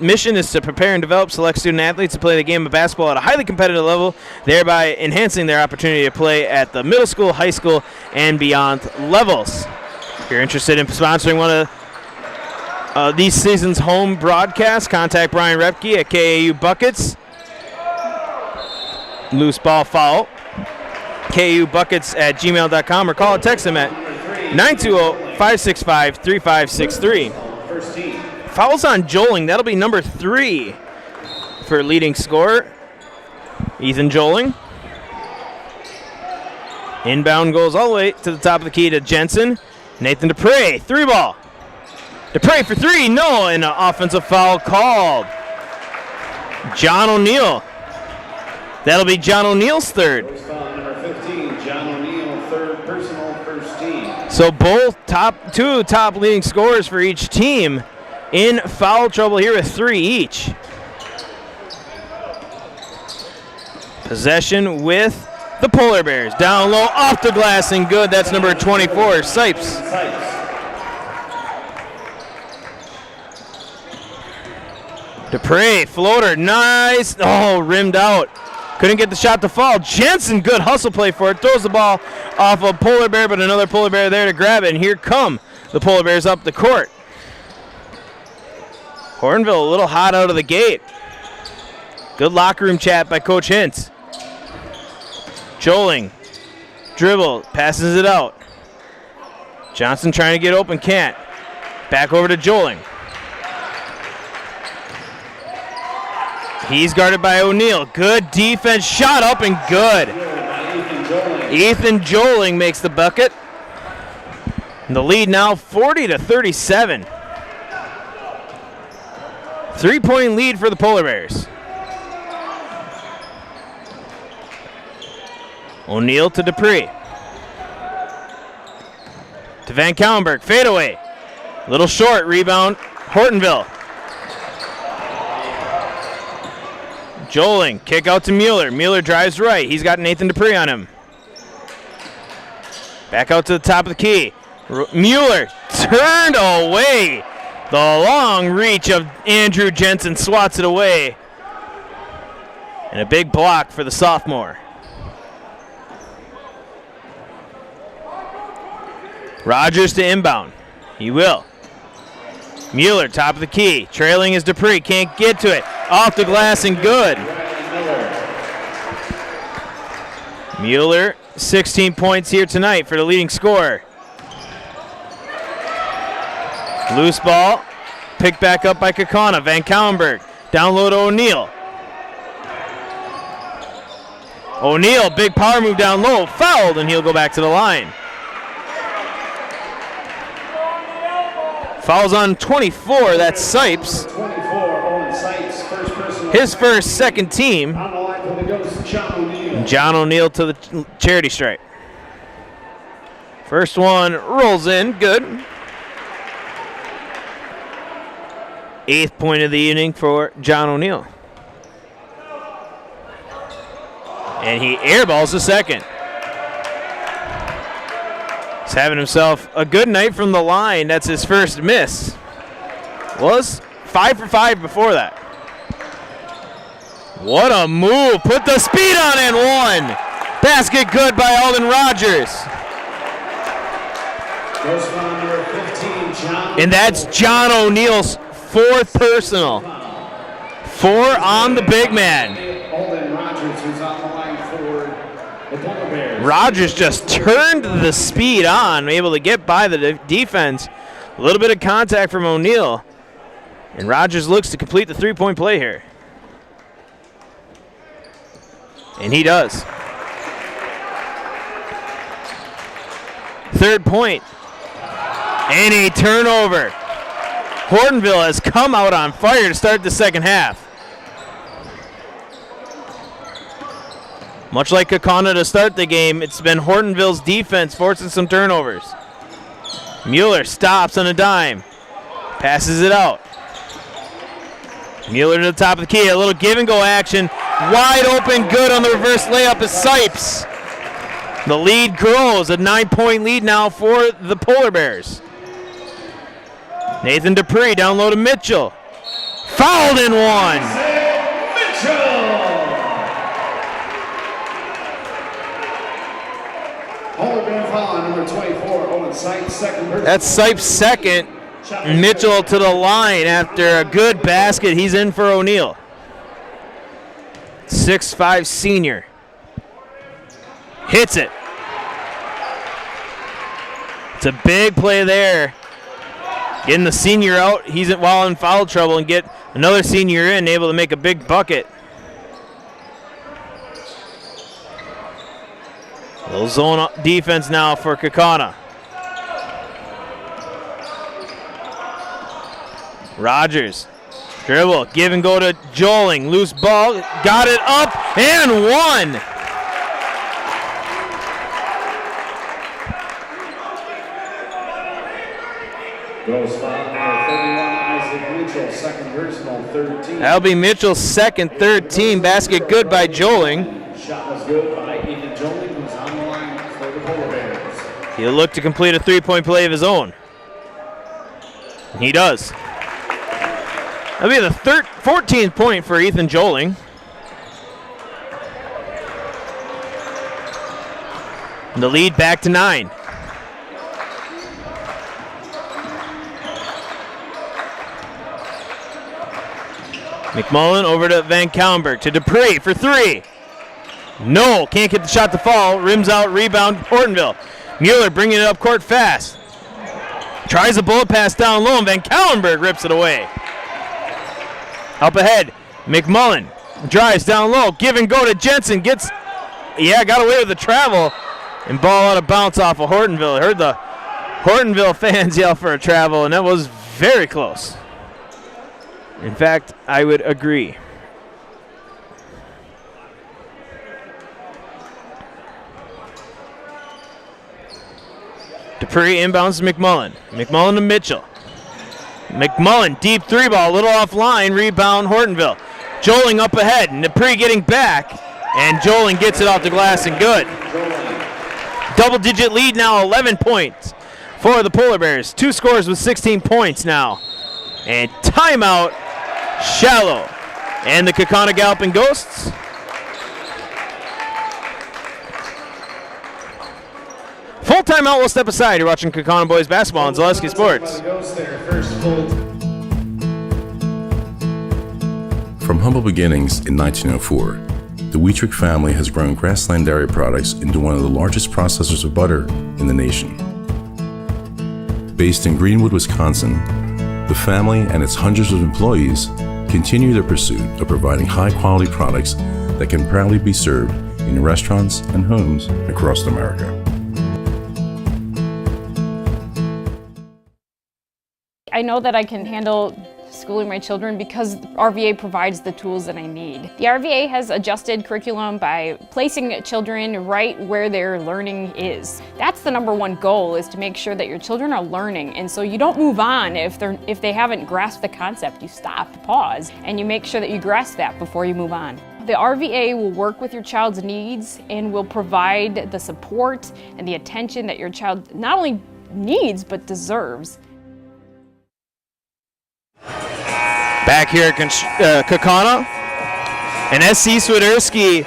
mission is to prepare and develop select student athletes to play the game of basketball at a highly competitive level, thereby enhancing their opportunity to play at the middle school, high school, and beyond levels. If you're interested in sponsoring one of these season's home broadcasts, contact Brian Repke at KAU Buckets. Loose ball foul. KAUbuckets@gmail.com, or call or text him at 920-565-3563. Fouls on Joling. That'll be number 3 for leading scorer, Ethan Joling. Inbound goes all the way to the top of the key to Jensen. Nathan Dupree, 3-ball. Dupree for 3, no, and an offensive foul called. John O'Neill. That'll be John O'Neill's third. Foul number 15, John O'Neill, third personal, first team. So both two top leading scorers for each team in foul trouble here with 3 each. Possession with the Polar Bears. Down low, off the glass, and good. That's number 24, Sipes. Dupree, floater, nice. Oh, rimmed out. Couldn't get the shot to fall. Jensen, good hustle play for it. Throws the ball off a Polar Bear, but another Polar Bear there to grab it. And here come the Polar Bears up the court. Hortonville a little hot out of the gate. Good locker room chat by Coach Hintz. Joling, dribble, passes it out. Johnson trying to get open, can't. Back over to Joling. He's guarded by O'Neill. Good defense, shot up and good. Ethan Joling makes the bucket. And the lead now 40-37. 3-point lead for the Polar Bears. O'Neill to Dupree. To Van Cowenberg, fadeaway. Little short, rebound, Hortonville. Joling, kick out to Mueller. Mueller drives right. He's got Nathan Dupree on him. Back out to the top of the key. Mueller turned away. The long reach of Andrew Jensen swats it away. And a big block for the sophomore. Rogers to inbound. He will. Mueller, top of the key. Trailing is Dupree. Can't get to it. Off the glass and good. Mueller, 16 points here tonight for the leading scorer. Loose ball. Picked back up by Kaukauna. Van Kauenberg. Down low to O'Neal. O'Neal, big power move down low. Fouled, and he'll go back to the line. Fouls on 24, that's Sipes. 24, Owen Sipes, first personal. His first, second team. On the line for the Ghost, John O'Neal. John O'Neal to the charity stripe. First one rolls in, good. 8th point of the evening for John O'Neal. And he airballs the second. He's having himself a good night from the line. That's his first miss. Was 5 for 5 before that. What a move. Put the speed on and one. Basket good by Alden Rogers. Number 15, John. And that's John O'Neal's 4th personal. 4 on the big man. Alden Rogers, who's on the line for the Polar Bears. Rogers just turned the speed on, able to get by the defense. A little bit of contact from O'Neal. And Rogers looks to complete the three-point play here. And he does. 3rd point. And a turnover. Hortonville has come out on fire to start the second half. Much like Kaukauna to start the game, it's been Hortonville's defense forcing some turnovers. Mueller stops on a dime. Passes it out. Mueller to the top of the key. A little give and go action. Wide open, good on the reverse layup is Sipes. The lead grows. A 9-point lead now for the Polar Bears. Nathan Dupree down low to Mitchell. Fouled in one. Polar Bear foul on number 24, Owen Sipes, second person. That's Sipes' second. Mitchell to the line after a good basket. He's in for O'Neal. 6'5" senior. Hits it. It's a big play there. Getting the senior out. He's while in foul trouble and get another senior in, able to make a big bucket. Little zone defense now for Kaukauna. Rogers. Dribble. Give and go to Joling. Loose ball. Got it up and one. Goes foul number 31, Isaac Mitchell, second personal, 13. That'll be Mitchell's second, 13. Basket good by Joling. Shot was good by Ethan Joling, who's on the line for the Polar Bears. He'll look to complete a three-point play of his own. And he does. That'll be the 14th point for Ethan Joling. And the lead back to 9. McMullen over to Van Kauenberg to Dupree for 3. No, can't get the shot to fall. Rims out, rebound, Hortonville. Mueller bringing it up court fast. Tries a bullet pass down low, and Van Kauenberg rips it away. Up ahead, McMullen drives down low. Give and go to Jensen. Got away with the travel. And ball out of bounce off of Hortonville. I heard the Hortonville fans yell for a travel, and that was very close. In fact, I would agree. Dupree inbounds to McMullen. McMullen to Mitchell. McMullen, deep three ball, a little offline, rebound Hortonville. Joling up ahead, and Dupree getting back, and Joling gets it off the glass and good. Double-digit lead now, 11 points for the Polar Bears. 2 scores with 16 points now. And timeout, Shallow. And the Kaukauna Galloping Ghosts. Full timeout. We'll step aside. You're watching Kaukauna Boys Basketball on Zaleski Sports. From humble beginnings in 1904, the Wheatrick family has grown Grassland Dairy Products into one of the largest processors of butter in the nation. Based in Greenwood, Wisconsin, the family and its hundreds of employees continue their pursuit of providing high-quality products that can proudly be served in restaurants and homes across America. I know that I can handle schooling my children because RVA provides the tools that I need. The RVA has adjusted curriculum by placing children right where their learning is. That's the #1 goal, is to make sure that your children are learning, and so you don't move on if they haven't grasped the concept. You stop, pause, and you make sure that you grasp that before you move on. The RVA will work with your child's needs and will provide the support and the attention that your child not only needs but deserves. Back here at Kaukauna, an SC Swiderski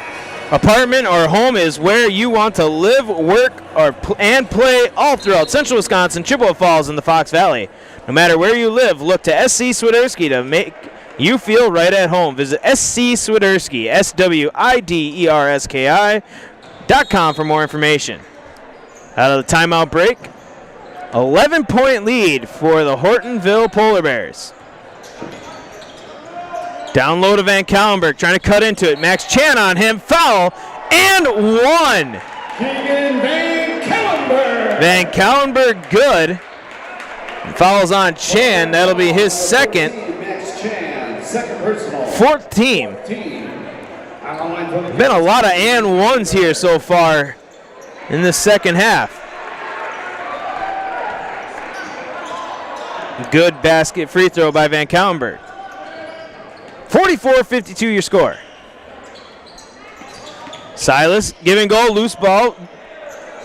apartment or home is where you want to live, work, and play all throughout Central Wisconsin, Chippewa Falls, and the Fox Valley. No matter where you live, look to SC Swiderski to make you feel right at home. Visit SC Swiderski, SWIDERSKI.com for more information. Out of the timeout break, 11-point lead for the Hortonville Polar Bears. Down low to Van Kallenberg, trying to cut into it. Max Chan on him, foul, and one. Keegan Van Kallenberg. Van Kallenberg good. Fouls on Chan, that'll be his second. Max Chan, second personal. 4th team. Been a lot of and ones here so far in the second half. Good basket free throw by Van Kallenberg. 44-52 your score. Silas, give and go, loose ball.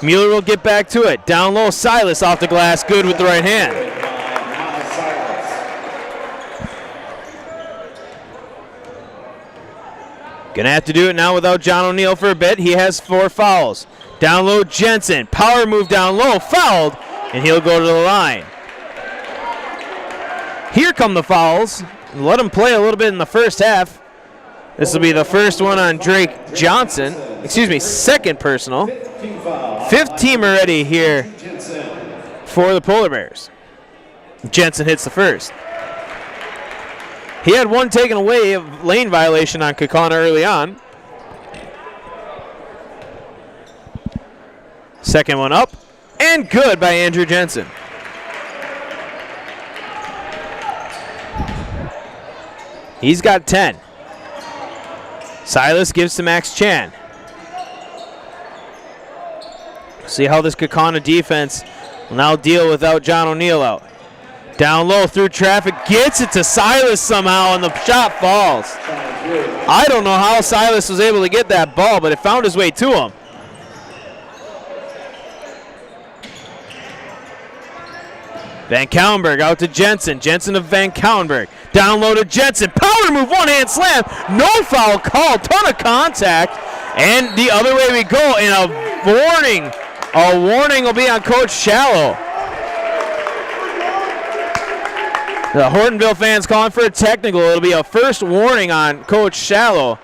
Mueller will get back to it. Down low, Silas off the glass, good with the right hand. Gonna have to do it now without John O'Neill for a bit. He has 4 fouls. Down low, Jensen, power move down low, fouled, and he'll go to the line. Here come the fouls. Let him play a little bit in the first half. This will be the first one on Drake Johnson. Excuse me, second personal. 5th team already here for the Polar Bears. Jensen hits the first. He had one taken away of lane violation on Kaukauna early on. Second one up, and good by Andrew Jensen. He's got 10. Silas gives to Max Chan. See how this Kaukauna defense will now deal without John O'Neill out. Down low through traffic, gets it to Silas somehow, and the shot falls. I don't know how Silas was able to get that ball, but it found his way to him. Van Kallenberg out to Jensen. Jensen to Van Kallenberg. Down low to Jensen. Power move, one-hand slam. No foul call. Ton of contact. And the other way we go. And a warning. A warning will be on Coach Shallow. The Hortonville fans calling for a technical. It'll be a first warning on Coach Shallow.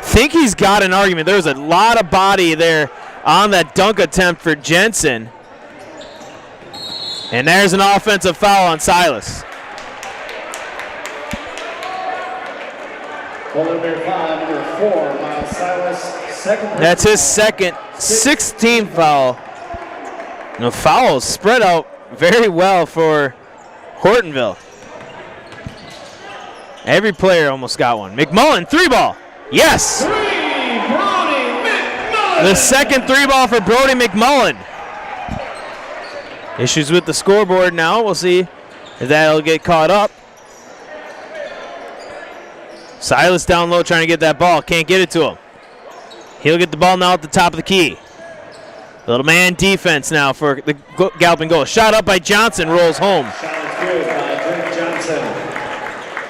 Think he's got an argument. There's a lot of body there on that dunk attempt for Jensen. And there's an offensive foul on Silas. Polar Bear 5, number 4, Miles Silas, second. That's his second, 16th foul. And the fouls spread out very well for Hortonville. Every player almost got one. McMullen, 3-ball. Yes! The second 3-ball for Brody McMullen. Issues with the scoreboard now. We'll see if that'll get caught up. Silas down low trying to get that ball. Can't get it to him. He'll get the ball now at the top of the key. Little man defense now for the galloping goal. Shot up by Johnson, rolls home. Shot good by Drake Johnson.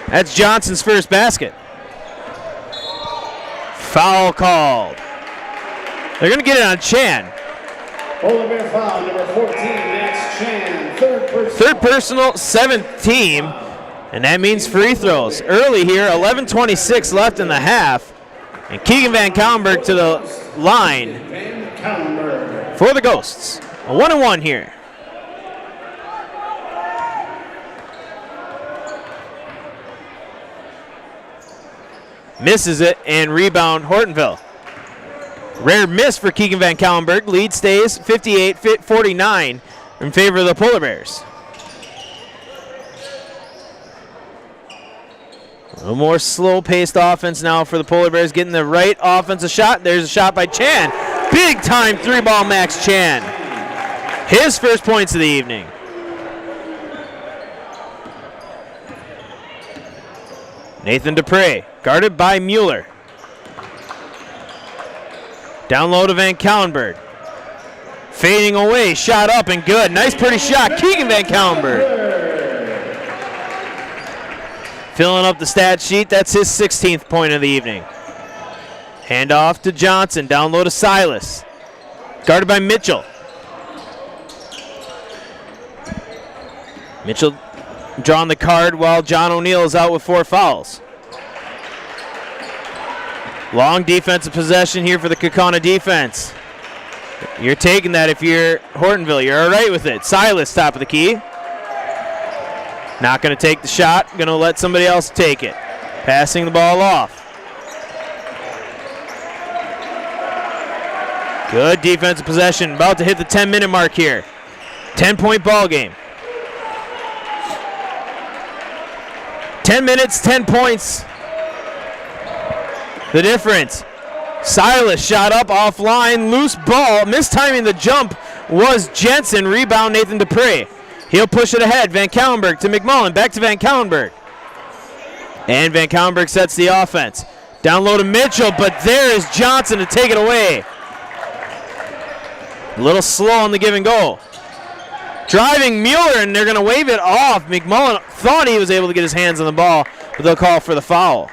That's Johnson's first basket. Foul called. They're going to get it on Chan. Polar Bear foul, number 14, Max Chan. Third personal, 7th team, and that means free throws. Early here, 11:26 left in the half, and Keegan Van Kallenberg to the line for the Ghosts. A 1-1 here. Misses it, and rebound Hortonville. Rare miss for Keegan Van Kallenberg. Lead stays 58-49 in favor of the Polar Bears. A little more slow-paced offense now for the Polar Bears, getting the right offensive shot. There's a shot by Chan. Big-time three-ball Max Chan. His first points of the evening. Nathan Dupre, guarded by Mueller. Down low to Van Kallenberg. Fading away, shot up and good. Nice pretty shot, Keegan Van Kallenberg. Filling up the stat sheet, that's his 16th point of the evening. Hand off to Johnson, down low to Silas. Guarded by Mitchell. Mitchell drawing the card while John O'Neill is out with 4 fouls. Long defensive possession here for the Kaukauna defense. You're taking that if you're Hortonville. You're all right with it. Silas, top of the key. Not going to take the shot. Going to let somebody else take it. Passing the ball off. Good defensive possession. About to hit the 10-minute mark here. 10-point ball game. 10 minutes, 10 points. The difference. Silas shot up offline, loose ball. Mistiming the jump was Jensen. Rebound Nathan Dupre. He'll push it ahead. Van Kallenberg to McMullen. Back to Van Kallenberg. And Van Kallenberg sets the offense. Down low to Mitchell, but there is Johnson to take it away. A little slow on the give and go. Driving Mueller, and they're going to wave it off. McMullen thought he was able to get his hands on the ball, but they'll call for the foul.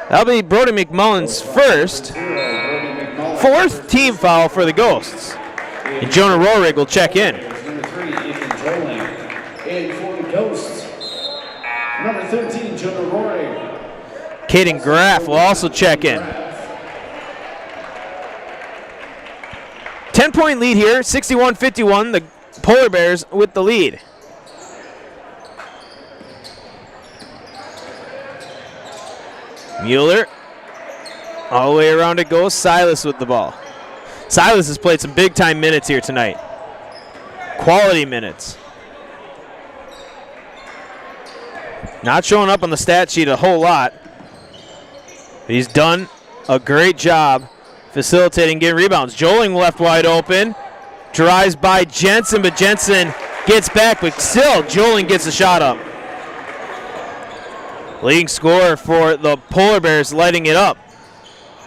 That'll be Brody McMullen's first. 4th team foul for the Ghosts. And Jonah Rohrig will check in. Number 3, Ethan Joling. And for the Ghosts, number 13, Jonah Rohrig. Caden Graff will also check in. 10-point lead here, 61-51. The Polar Bears with the lead. Mueller, all the way around it goes. Silas with the ball. Silas has played some big-time minutes here tonight. Quality minutes. Not showing up on the stat sheet a whole lot. But he's done a great job facilitating, getting rebounds. Joling left wide open. Drives by Jensen, but Jensen gets back, but still Joling gets a shot up. Leading scorer for the Polar Bears, lighting it up.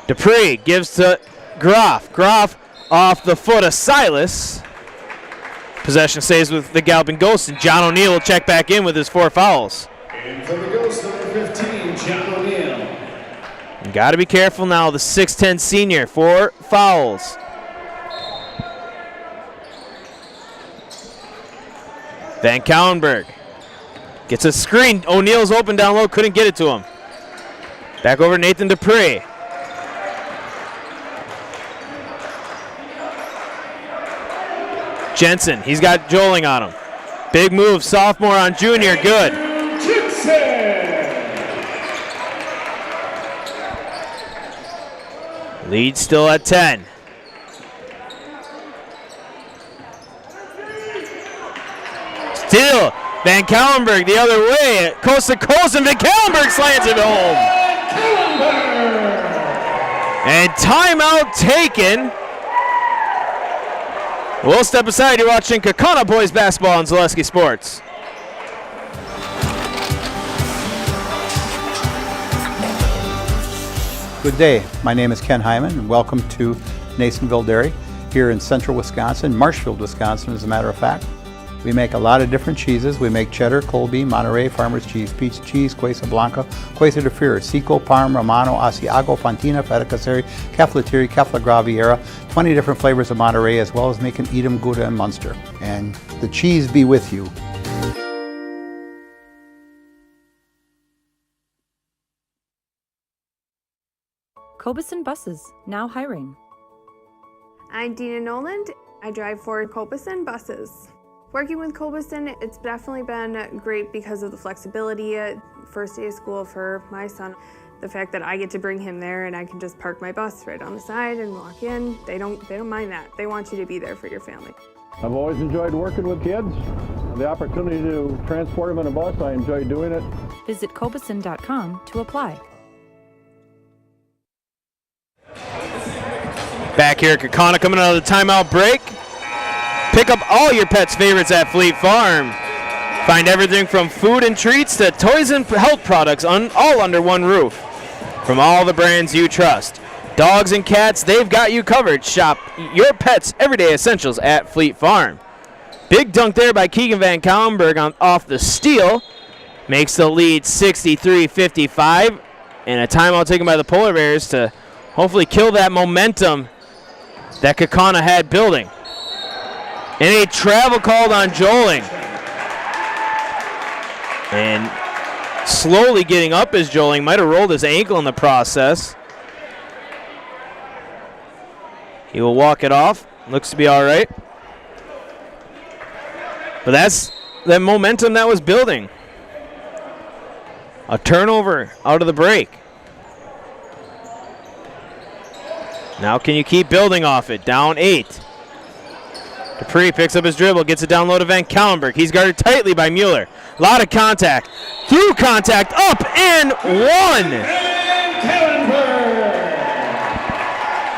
Dupree gives to Groff. Groff off the foot of Silas. Possession stays with the Galpin Ghosts, and John O'Neill will check back in with his 4 fouls. And for the Ghosts, number 15, John O'Neill. Got to be careful now, the 6'10 senior, 4 fouls. Van Kallenberg gets a screen. O'Neill's open down low, couldn't get it to him. Back over Nathan Dupre. Jensen, he's got Joling on him. Big move, sophomore on junior, good. Lead still at 10. Still, Van Kallenberg the other way, coast to coast, and Van Kallenberg slants it home. And timeout taken. We'll step aside. You're watching Kaukauna boys basketball on Zaleski Sports. Good day. My name is Ken Hyman, and welcome to Nasonville Dairy here in central Wisconsin, Marshfield, Wisconsin, as a matter of fact. We make a lot of different cheeses. We make cheddar, Colby, Monterey, Farmer's Cheese, Peach Cheese, Quesa Blanca, Quesa de Fear, Seco, Parm, Romano, Asiago, Fontina, Feta Caseri, Caflateri, Cafla Graviera, 20 different flavors of Monterey, as well as making Edam, Gouda, and Munster. And the cheese be with you. Cobeson Buses, now hiring. I'm Dina Noland. I drive for Cobeson Buses. Working with Cobeson, it's definitely been great because of the flexibility. First day of school for my son, the fact that I get to bring him there and I can just park my bus right on the side and walk in. They don't mind that. They want you to be there for your family. I've always enjoyed working with kids. The opportunity to transport them in a bus, I enjoy doing it. Visit Cobeson.com to apply. Back here at Kaukauna, coming out of the timeout break. Pick up all your pet's favorites at Fleet Farm. Find everything from food and treats to toys and health products all under one roof. From all the brands you trust. Dogs and cats, they've got you covered. Shop your pet's everyday essentials at Fleet Farm. Big dunk there by Keegan Van Kallenberg off the steal. Makes the lead 63-55. And a timeout taken by the Polar Bears to hopefully kill that momentum that Kaukauna had building. And a travel called on Joling. And slowly getting up is Joling. Might have rolled his ankle in the process. He will walk it off. Looks to be all right. But that's the momentum that was building. A turnover out of the break. Now can you keep building off it? Down 8. Dupree picks up his dribble, gets it down low to Van Kallenberg. He's guarded tightly by Mueller. A lot of contact. Through contact, up and one.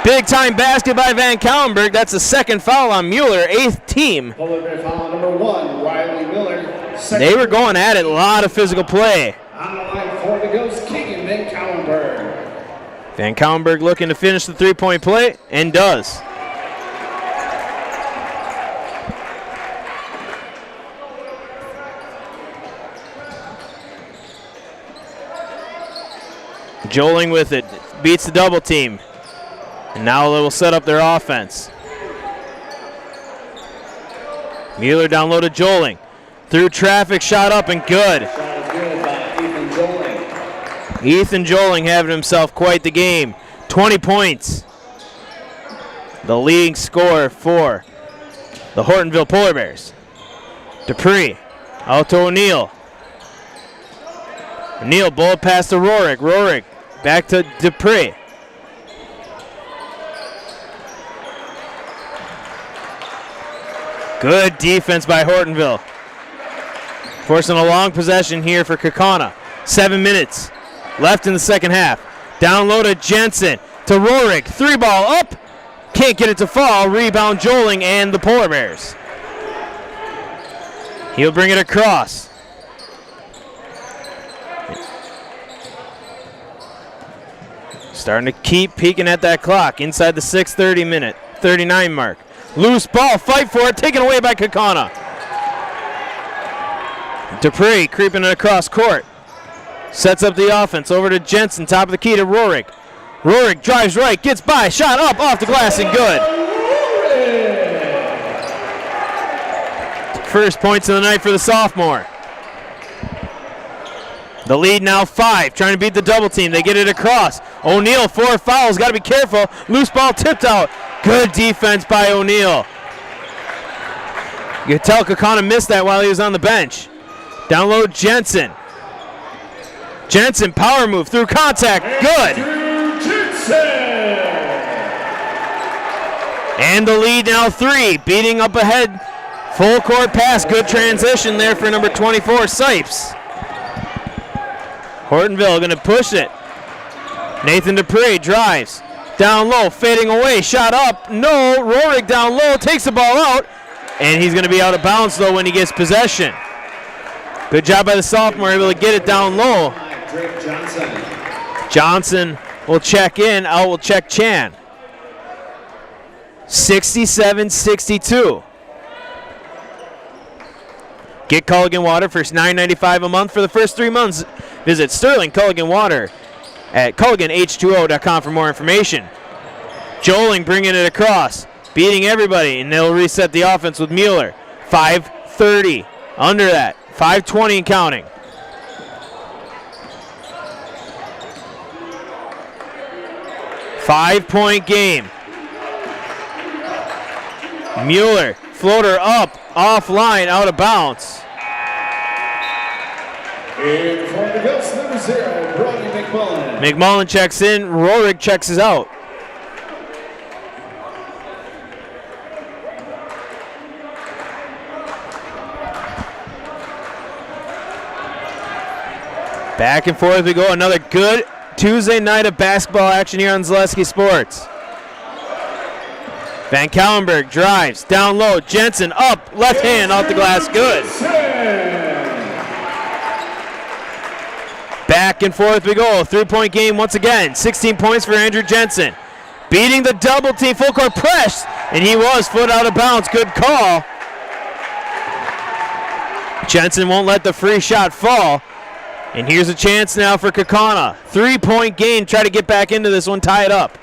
Big time basket by Van Kallenberg. That's the second foul on Mueller, 8th team. Polar Bear foul number 1, Riley Miller. They were going at it, a lot of physical play. On the line for the Ghost, Keegan Van Kallenberg. Van Kallenberg looking to finish the three-point play, and does. Joling with it, beats the double team. And now they will set up their offense. Mueller down low to Joling. Through traffic, shot up and good. Ethan Joling having himself quite the game. 20 points. The leading scorer for the Hortonville Polar Bears. Dupree out to O'Neill. O'Neill bullet pass to Rorik. Rorik back to Dupree. Good defense by Hortonville. Forcing a long possession here for Kaukauna. 7 minutes left in the second half. Down low to Jensen. To Rorik. 3-ball up. Can't get it to fall. Rebound Joling and the Polar Bears. He'll bring it across. Starting to keep peeking at that clock inside the 6:39 mark. Loose ball, fight for it, taken away by Kaukauna. Dupree creeping it across court. Sets up the offense over to Jensen, top of the key to Rorik. Rorik drives right, gets by, shot up, off the glass and good. First points of the night for the sophomore. The lead now 5, trying to beat the double team. They get it across. O'Neill, 4 fouls, got to be careful. Loose ball tipped out. Good defense by O'Neill. You can tell Kaukauna missed that while he was on the bench. Down low, Jensen. Jensen, power move through contact, good. And the lead now 3, beating up ahead. Full court pass, good transition there for number 24, Sipes. Hortonville going to push it. Nathan Dupree drives. Down low, fading away, shot up. No, Rorik down low, takes the ball out. And he's going to be out of bounds, though, when he gets possession. Good job by the sophomore, able to get it down low. Johnson will check in, out will check Chan. 67-62. Get Culligan Water for $9.95 a month for the first 3 months. Visit Sterling Culligan Water at CulliganH2O.com for more information. Joling bringing it across, beating everybody, and they'll reset the offense with Mueller. 5:30 under that, 5:20 and counting. Five-point game. Mueller, floater up, offline, out of bounds. And from the Ghost, number 0, Brody McMullen. McMullen checks in, Rohrig checks us out. Back and forth we go. Another good Tuesday night of basketball action here on Zaleski Sports. Van Kallenberg drives down low. Jensen up, left hand off the glass, good. Back and forth we go. 3-point game once again. 16 points for Andrew Jensen. Beating the double team, full court press, and he was foot out of bounds. Good call. Jensen won't let the free shot fall. And here's a chance now for Kaukauna. 3-point game, try to get back into this one, tie it up.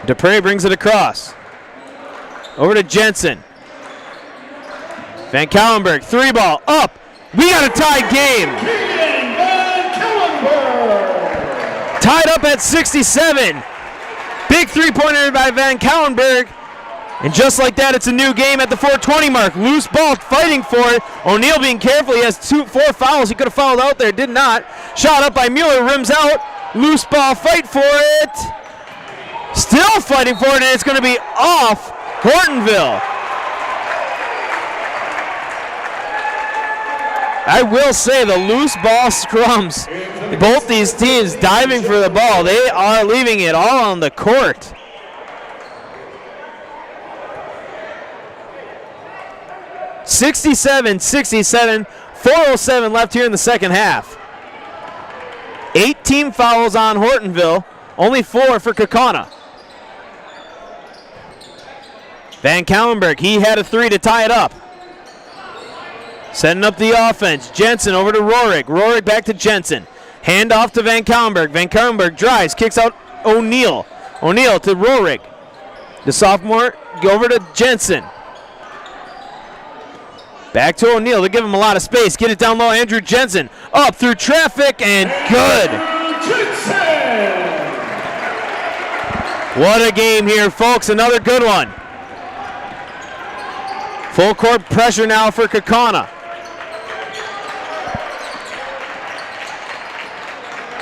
Dupre brings it across. Over to Jensen. Van Kallenberg, 3-ball, up. We got a tied game. Tied up at 67. Big three-pointer by Van Kallenberg. And just like that, it's a new game at the 4:20 mark. Loose ball, fighting for it. O'Neal being careful. He has 4 fouls. He could have fouled out there, did not. Shot up by Mueller, rims out. Loose ball, fight for it. Still fighting for it, and it's going to be off Hortonville. I will say the loose ball scrums. Both these teams diving for the ball. They are leaving it all on the court. (67-67), 4:07 left here in the second half. 18 fouls on Hortonville, only 4 for Kaukauna. Van Kallenberg, he had a 3 to tie it up. Setting up the offense. Jensen over to Rohrig. Rohrig back to Jensen. Hand off to Van Kallenberg. Van Kallenberg drives, kicks out O'Neal. O'Neal to Rohrig. The sophomore over to Jensen. Back to O'Neal. They give him a lot of space. Get it down low. Andrew Jensen up through traffic and good. What a game here, folks. Another good one. Full court pressure now for Kaukauna.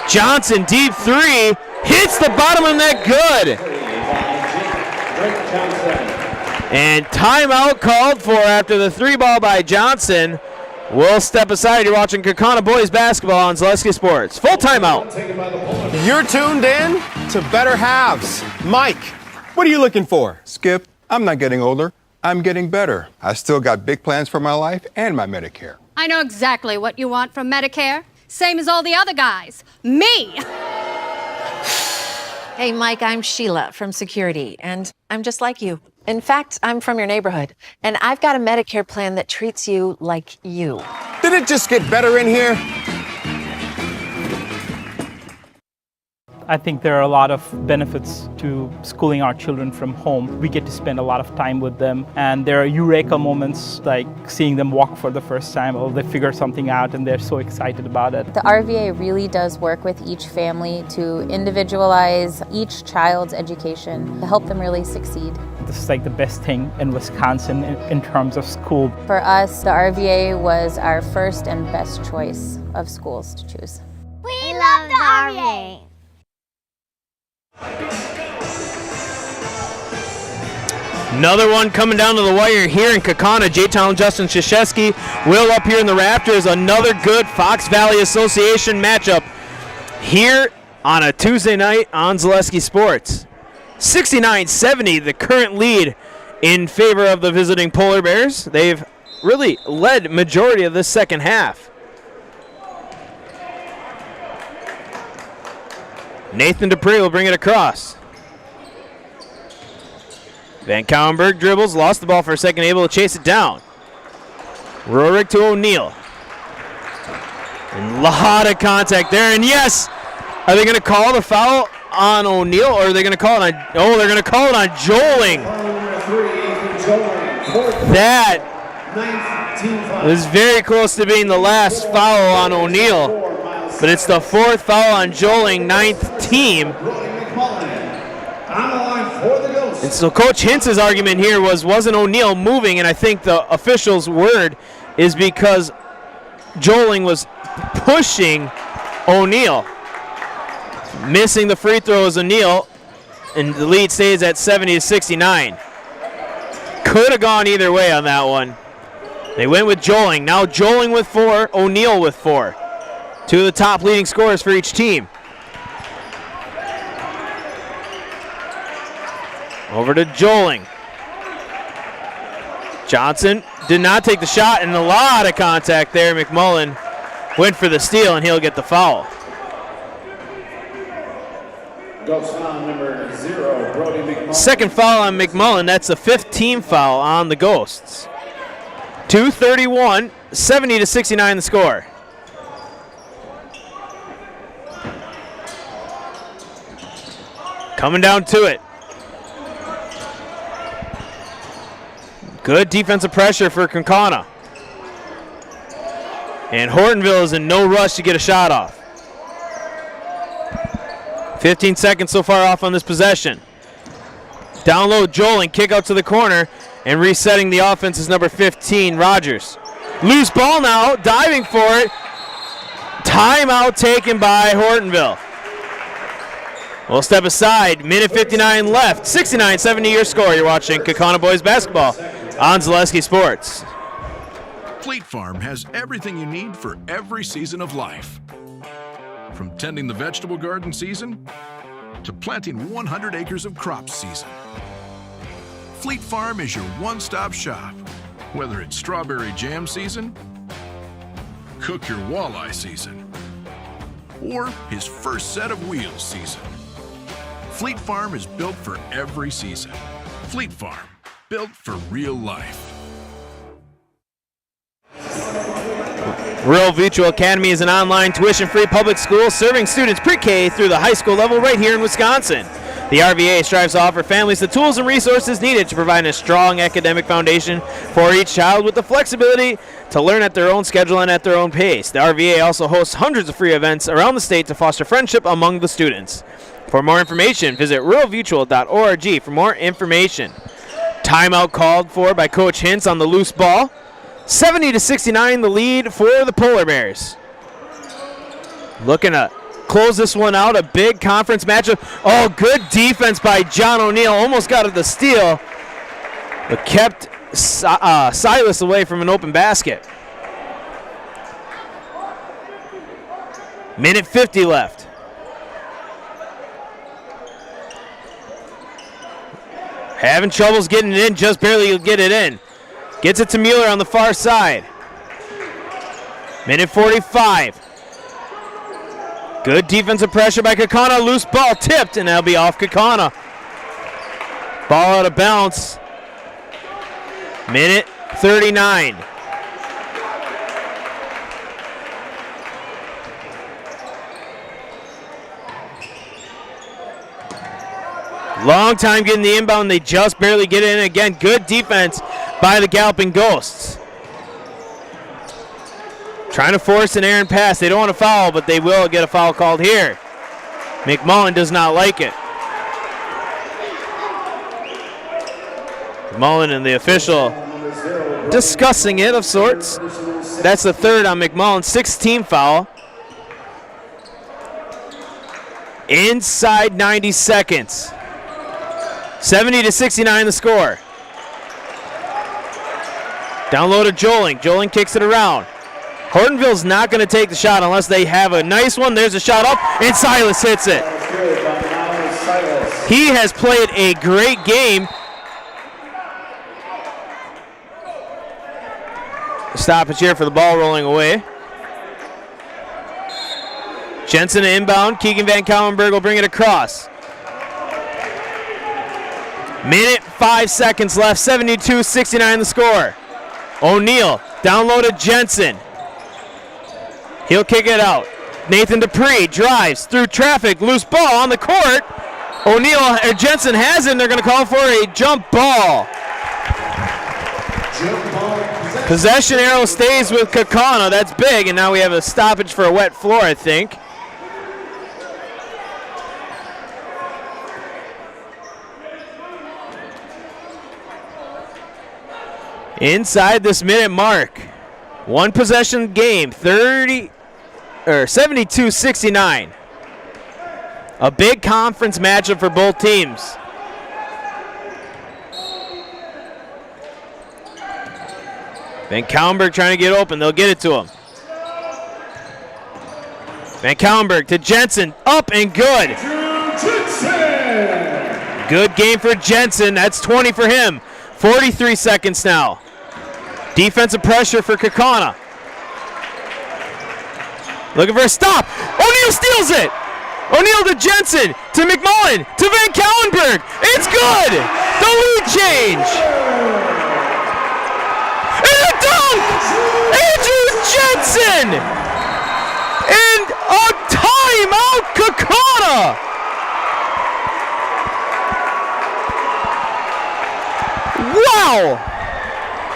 Johnson, deep 3. Hits the bottom of the net, good. And timeout called for after the 3-ball by Johnson. We'll step aside. You're watching Kaukauna boys basketball on Zaleski Sports. Full timeout. You're tuned in to Better Halves. Mike, what are you looking for? Skip, I'm not getting older. I'm getting better. I still got big plans for my life and my Medicare. I know exactly what you want from Medicare. Same as all the other guys. Me! Hey, Mike, I'm Sheila from Security, and I'm just like you. In fact, I'm from your neighborhood, and I've got a Medicare plan that treats you like you. Did it just get better in here? I think there are a lot of benefits to schooling our children from home. We get to spend a lot of time with them, and there are eureka moments like seeing them walk for the first time, or they figure something out and they're so excited about it. The RVA really does work with each family to individualize each child's education to help them really succeed. This is like the best thing in Wisconsin in terms of school. For us, the RVA was our first and best choice of schools to choose. We love the RVA. Another one coming down to the wire here in Kaukauna. J-Town Justin Krzyzewski will up here in the Raptors. Another good Fox Valley Association matchup here on a Tuesday night on Zaleski Sports. 69-70, the current lead in favor of the visiting Polar Bears. They've really led majority of this second half. Nathan Dupree will bring it across. Van Kauenberg dribbles, lost the ball for a second, able to chase it down. Rorik to O'Neal. A lot of contact there, and yes! Are they going to call the foul on O'Neal, or are they going to call it on... Oh, they're going to call it on Joling. That was very close to being the last foul on O'Neal, but it's the 4th foul on Joling, 9th team. And so Coach Hintz's argument here wasn't O'Neal moving, and I think the official's word is because Joling was pushing O'Neal. Missing the free throw is O'Neal, and the lead stays at 70-69. Could have gone either way on that one. They went with Joling. Now Joling with 4, O'Neal with 4. 2 of the top leading scorers for each team. Over to Joling. Johnson did not take the shot, and a lot of contact there. McMullen went for the steal, and he'll get the foul. Ghost foul number 0, Brody McMullen. Second foul on McMullen. That's the 5th team foul on the Ghosts. 2:31, 70-69 the score. Coming down to it. Good defensive pressure for Kaukauna. And Hortonville is in no rush to get a shot off. 15 seconds so far off on this possession. Down low, Joling, kick out to the corner, and resetting the offense is number 15, Rogers. Loose ball now, diving for it. Timeout taken by Hortonville. We'll step aside, minute 59 left. 69-70 your score. You're watching Kaukauna Boys Basketball on Zaleski Sports. Fleet Farm has everything you need for every season of life. From tending the vegetable garden season to planting 100 acres of crops season. Fleet Farm is your one-stop shop. Whether it's strawberry jam season, cook your walleye season, or his first set of wheels season. Fleet Farm is built for every season. Fleet Farm, built for real life. Rural Mutual Academy is an online tuition-free public school serving students pre-K through the high school level right here in Wisconsin. The RVA strives to offer families the tools and resources needed to provide a strong academic foundation for each child with the flexibility to learn at their own schedule and at their own pace. The RVA also hosts hundreds of free events around the state to foster friendship among the students. For more information, visit ruralmutual.org for more information. Timeout called for by Coach Hintz on the loose ball. 70-69 the lead for the Polar Bears. Looking to close this one out, a big conference matchup. Oh, good defense by John O'Neal. Almost got at the steal, but kept Silas away from an open basket. Minute 50 left. Having troubles getting it in, just barely get it in. Gets it to Mueller on the far side. Minute 45. Good defensive pressure by Kaukauna. Loose ball tipped, and that'll be off Kaukauna. Ball out of bounds. Minute 39. Long time getting the inbound. They just barely get it in again. Good defense by the Galloping Ghosts. Trying to force an errant pass. They don't want to foul, but they will get a foul called here. McMullen does not like it. McMullen and the official discussing it of sorts. That's the third on McMullen. 6th team foul. Inside 90 seconds. 70-69 the score. Down low to Joling. Joling kicks it around. Hortonville's not going to take the shot unless they have a nice one. There's a shot up, and Silas hits it. He has played a great game. Stoppage here for the ball rolling away. Jensen inbound. Keegan Van Kauenberg will bring it across. Minute 5 seconds left, 72-69 the score. O'Neal down low to Jensen. He'll kick it out. Nathan Dupree drives through traffic, loose ball on the court. Jensen has it, and they're going to call for a jump ball. Possession arrow stays with Kaukauna. That's big, and now we have a stoppage for a wet floor, I think. Inside this minute mark. One possession game, 72-69. A big conference matchup for both teams. Van Kaulenberg trying to get open. They'll get it to him. Van Kaulenberg to Jensen. Up and good. Good game for Jensen. That's 20 for him. 43 seconds now. Defensive pressure for Kaukauna. Looking for a stop. O'Neal steals it. O'Neal to Jensen, to McMullen, to Van Kaulenberg. It's good. The lead change. And a dunk. Andrew Jensen. And a timeout, Kaukauna. Wow.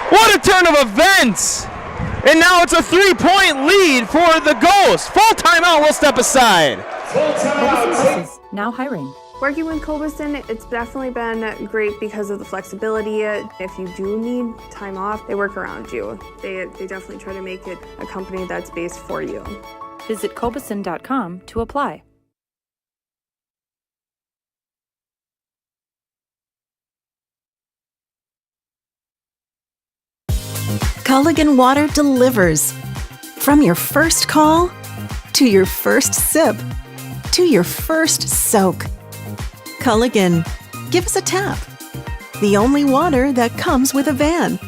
What a turn of events. And now it's a 3-point lead for the Ghosts. Full timeout, we'll step aside. Cobeson Buses, now hiring. Working with Cobeson, it's definitely been great because of the flexibility. If you do need time off, they work around you. They definitely try to make it a company that's based for you. Visit Cobeson.com to apply. Culligan Water delivers. From your first call, to your first sip, to your first soak. Culligan, give us a tap. The only water that comes with a van.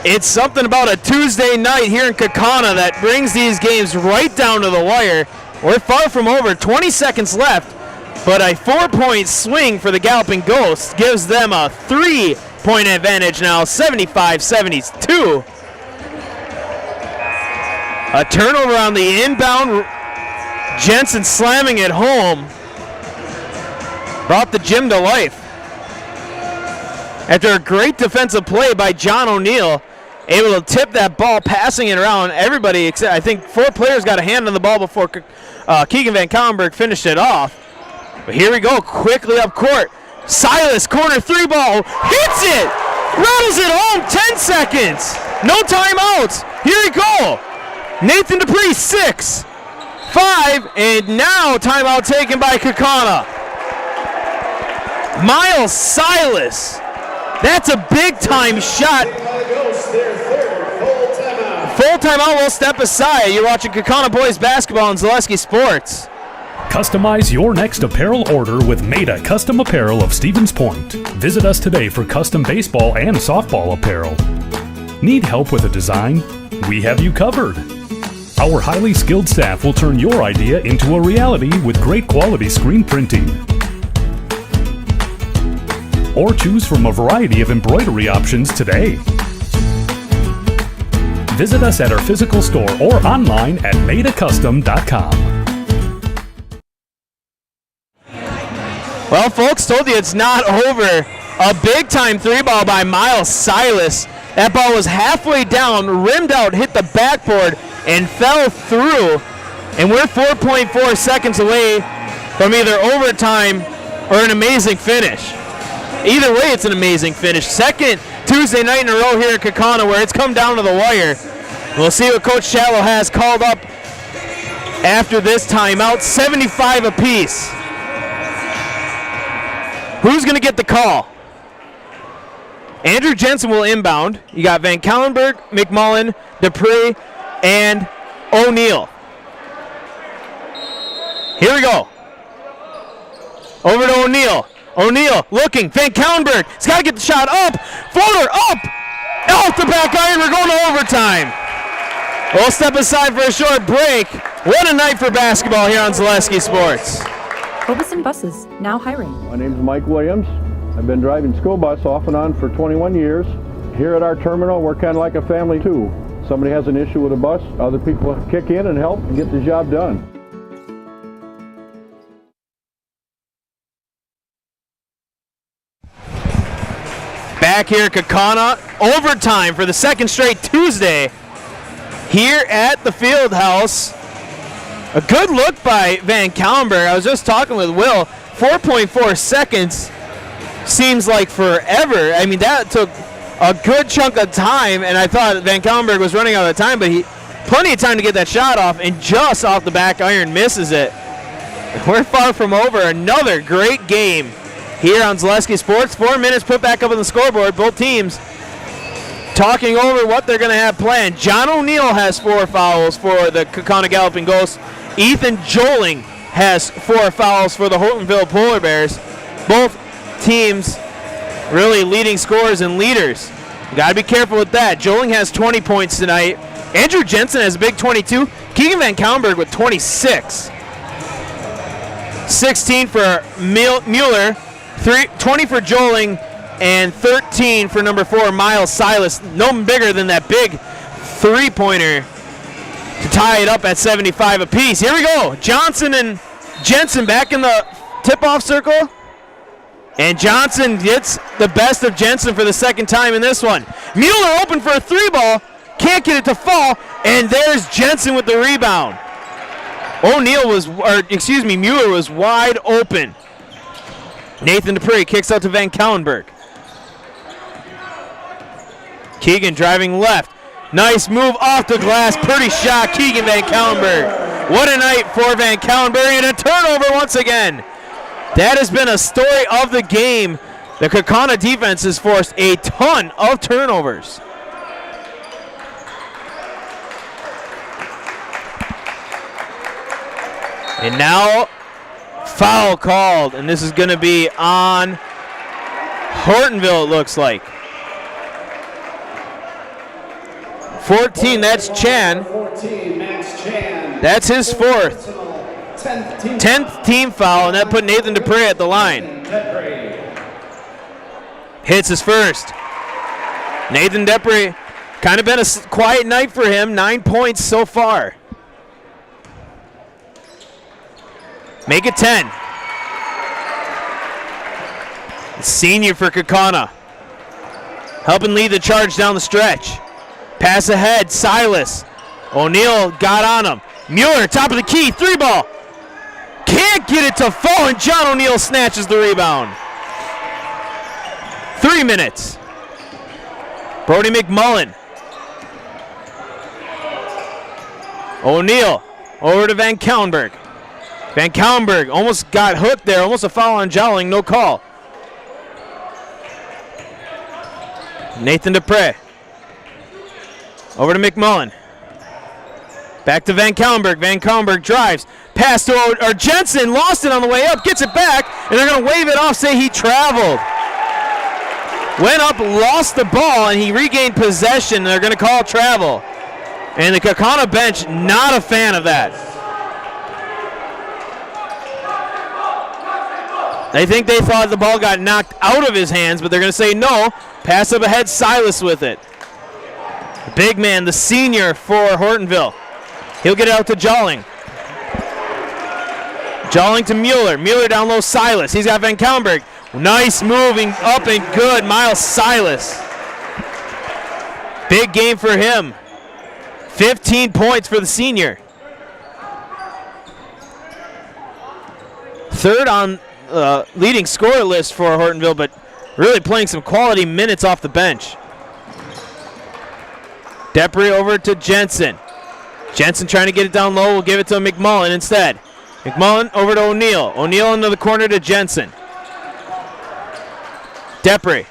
It's something about a Tuesday night here in Kaukauna that brings these games right down to the wire. We're far from over, 20 seconds left, but a 4-point swing for the Galloping Ghosts gives them a 3-point advantage now, 75-72. A turnover on the inbound. Jensen slamming it home. Brought the gym to life. After a great defensive play by John O'Neal, able to tip that ball, passing it around. Everybody, except I think 4 players got a hand on the ball before Keegan Van Kaulenberg finished it off. But here we go, quickly up court. Silas, corner 3 ball, hits it! Rattles it home, 10 seconds. No timeouts. Here we go. Nathan Dupree, 6, 5, and now timeout taken by Kaukauna. Miles Silas. That's a big-time shot. Full timeout, we'll step aside. You're watching Kaukauna Boys Basketball on Zaleski Sports. Customize your next apparel order with Maida Custom Apparel of Stevens Point. Visit us today for custom baseball and softball apparel. Need help with a design? We have you covered. Our highly skilled staff will turn your idea into a reality with great quality screen printing. Or choose from a variety of embroidery options today. Visit us at our physical store or online at maidacustom.com. Well, folks, told you it's not over. A big-time 3-ball by Miles Silas. That ball was halfway down, rimmed out, hit the backboard, and fell through. And we're 4.4 seconds away from either overtime or an amazing finish. Either way, it's an amazing finish. Second Tuesday night in a row here at Kaukauna where it's come down to the wire. We'll see what Coach Shallow has called up after this timeout. 75 apiece. Who's going to get the call? Andrew Jensen will inbound. You got Van Kaulenberg, McMullen, Dupree, and O'Neal. Here we go. Over to O'Neal. O'Neal looking. Van Kaulenberg. He's got to get the shot up. Floater up. Off the back iron. We're going to overtime. We'll step aside for a short break. What a night for basketball here on Zaleski Sports. Kaukauna Buses, now hiring. My name's Mike Williams. I've been driving school bus off and on for 21 years. Here at our terminal, we're kind of like a family too. Somebody has an issue with a bus, other people kick in and help and get the job done. Back here at Kaukauna, overtime for the second straight Tuesday here at the field house. A good look by Van Kallenberg. I was just talking with Will. 4.4 seconds seems like forever. I mean, that took a good chunk of time, and I thought Van Kallenberg was running out of time, but he plenty of time to get that shot off, and just off the back iron misses it. We're far from over. Another great game here on Zaleski Sports. 4 minutes put back up on the scoreboard. Both teams talking over what they're going to have planned. John O'Neill has 4 fouls for the Kaukauna Galloping Ghosts. Ethan Joling has 4 fouls for the Hortonville Polar Bears. Both teams really leading scorers and leaders. You got to be careful with that. Joling has 20 points tonight. Andrew Jensen has a big 22. Keegan Van Kallenberg with 26. 16 for Mueller, 20 for Joling, and 13 for number 4, Miles Silas. No bigger than that big three-pointer to tie it up at 75 apiece. Here we go. Johnson and Jensen back in the tip-off circle. And Johnson gets the best of Jensen for the second time in this one. Mueller open for a 3-ball. Can't get it to fall. And there's Jensen with the rebound. Mueller was wide open. Nathan Dupree kicks out to Van Kallenberg. Keegan driving left. Nice move off the glass. Pretty shot, Keegan Van Kallenberg. What a night for Van Kallenberg, and a turnover once again. That has been a story of the game. The Kaukauna defense has forced a ton of turnovers. And now, foul called, and this is going to be on Hortonville, it looks like. 14, that's Chan. 14, Max Chan. That's his 4th. 10th team foul, and that put Nathan Dupree at the line. Hits his first. Nathan Dupree, kind of been a quiet night for him. 9 points so far. Make it 10. Senior for Kaukauna. Helping lead the charge down the stretch. Pass ahead, Silas. O'Neill got on him. Mueller, top of the key, 3-ball. Can't get it to fall, and John O'Neill snatches the rebound. 3 minutes. Brody McMullen. O'Neill over to Van Kallenberg. Van Kallenberg almost got hooked there, almost a foul on Jowling, no call. Nathan Dupree. Over to McMullen. Back to Van Kallenberg. Van Kallenberg drives. Pass to Jensen. Lost it on the way up. Gets it back. And they're going to wave it off, say he traveled. Went up, lost the ball, and he regained possession. They're going to call travel. And the Kaukauna bench, not a fan of that. I think they thought the ball got knocked out of his hands, but they're going to say no. Pass up ahead, Silas with it. The big man, the senior for Hortonville. He'll get it out to Jolling. Jolling to Mueller. Mueller down low, Silas. He's got Van Kallenberg. Nice moving up and good, Miles Silas. Big game for him. 15 points for the senior. Third on leading scorer list for Hortonville, but really playing some quality minutes off the bench. Dupree over to Jensen. Jensen trying to get it down low. We'll give it to McMullen instead. McMullen over to O'Neill. O'Neill into the corner to Jensen. Dupree.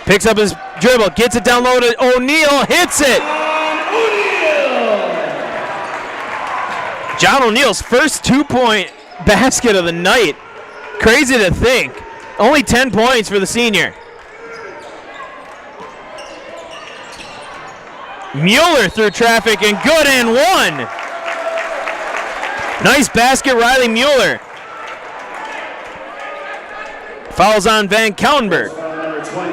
Picks up his dribble. Gets it down low to O'Neill. Hits it. John O'Neill's first 2-point basket of the night. Crazy to think. Only 10 points for the senior. Mueller through traffic and good and one. Nice basket, Riley Mueller. Fouls on Van Kauenberg.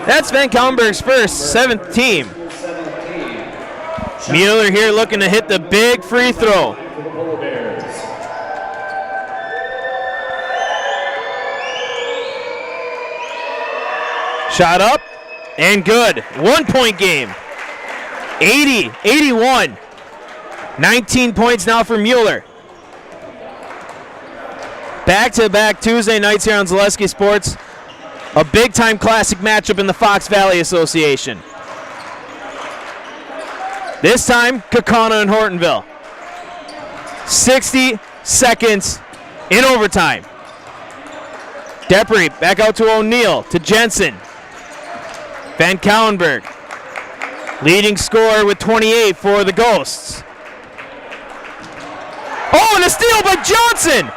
That's Van Kauenberg's first, 7th team. Mueller here looking to hit the big free throw. Shot up and good. 1 point game. 80-81. 19 points now for Mueller. Back-to-back Tuesday nights here on Zaleski Sports. A big-time classic matchup in the Fox Valley Association. This time, Kaukauna and Hortonville. 60 seconds in overtime. Depre back out to O'Neill, to Jensen. Van Kauenberg, leading scorer with 28 for the Ghosts. Oh, and a steal by Johnson!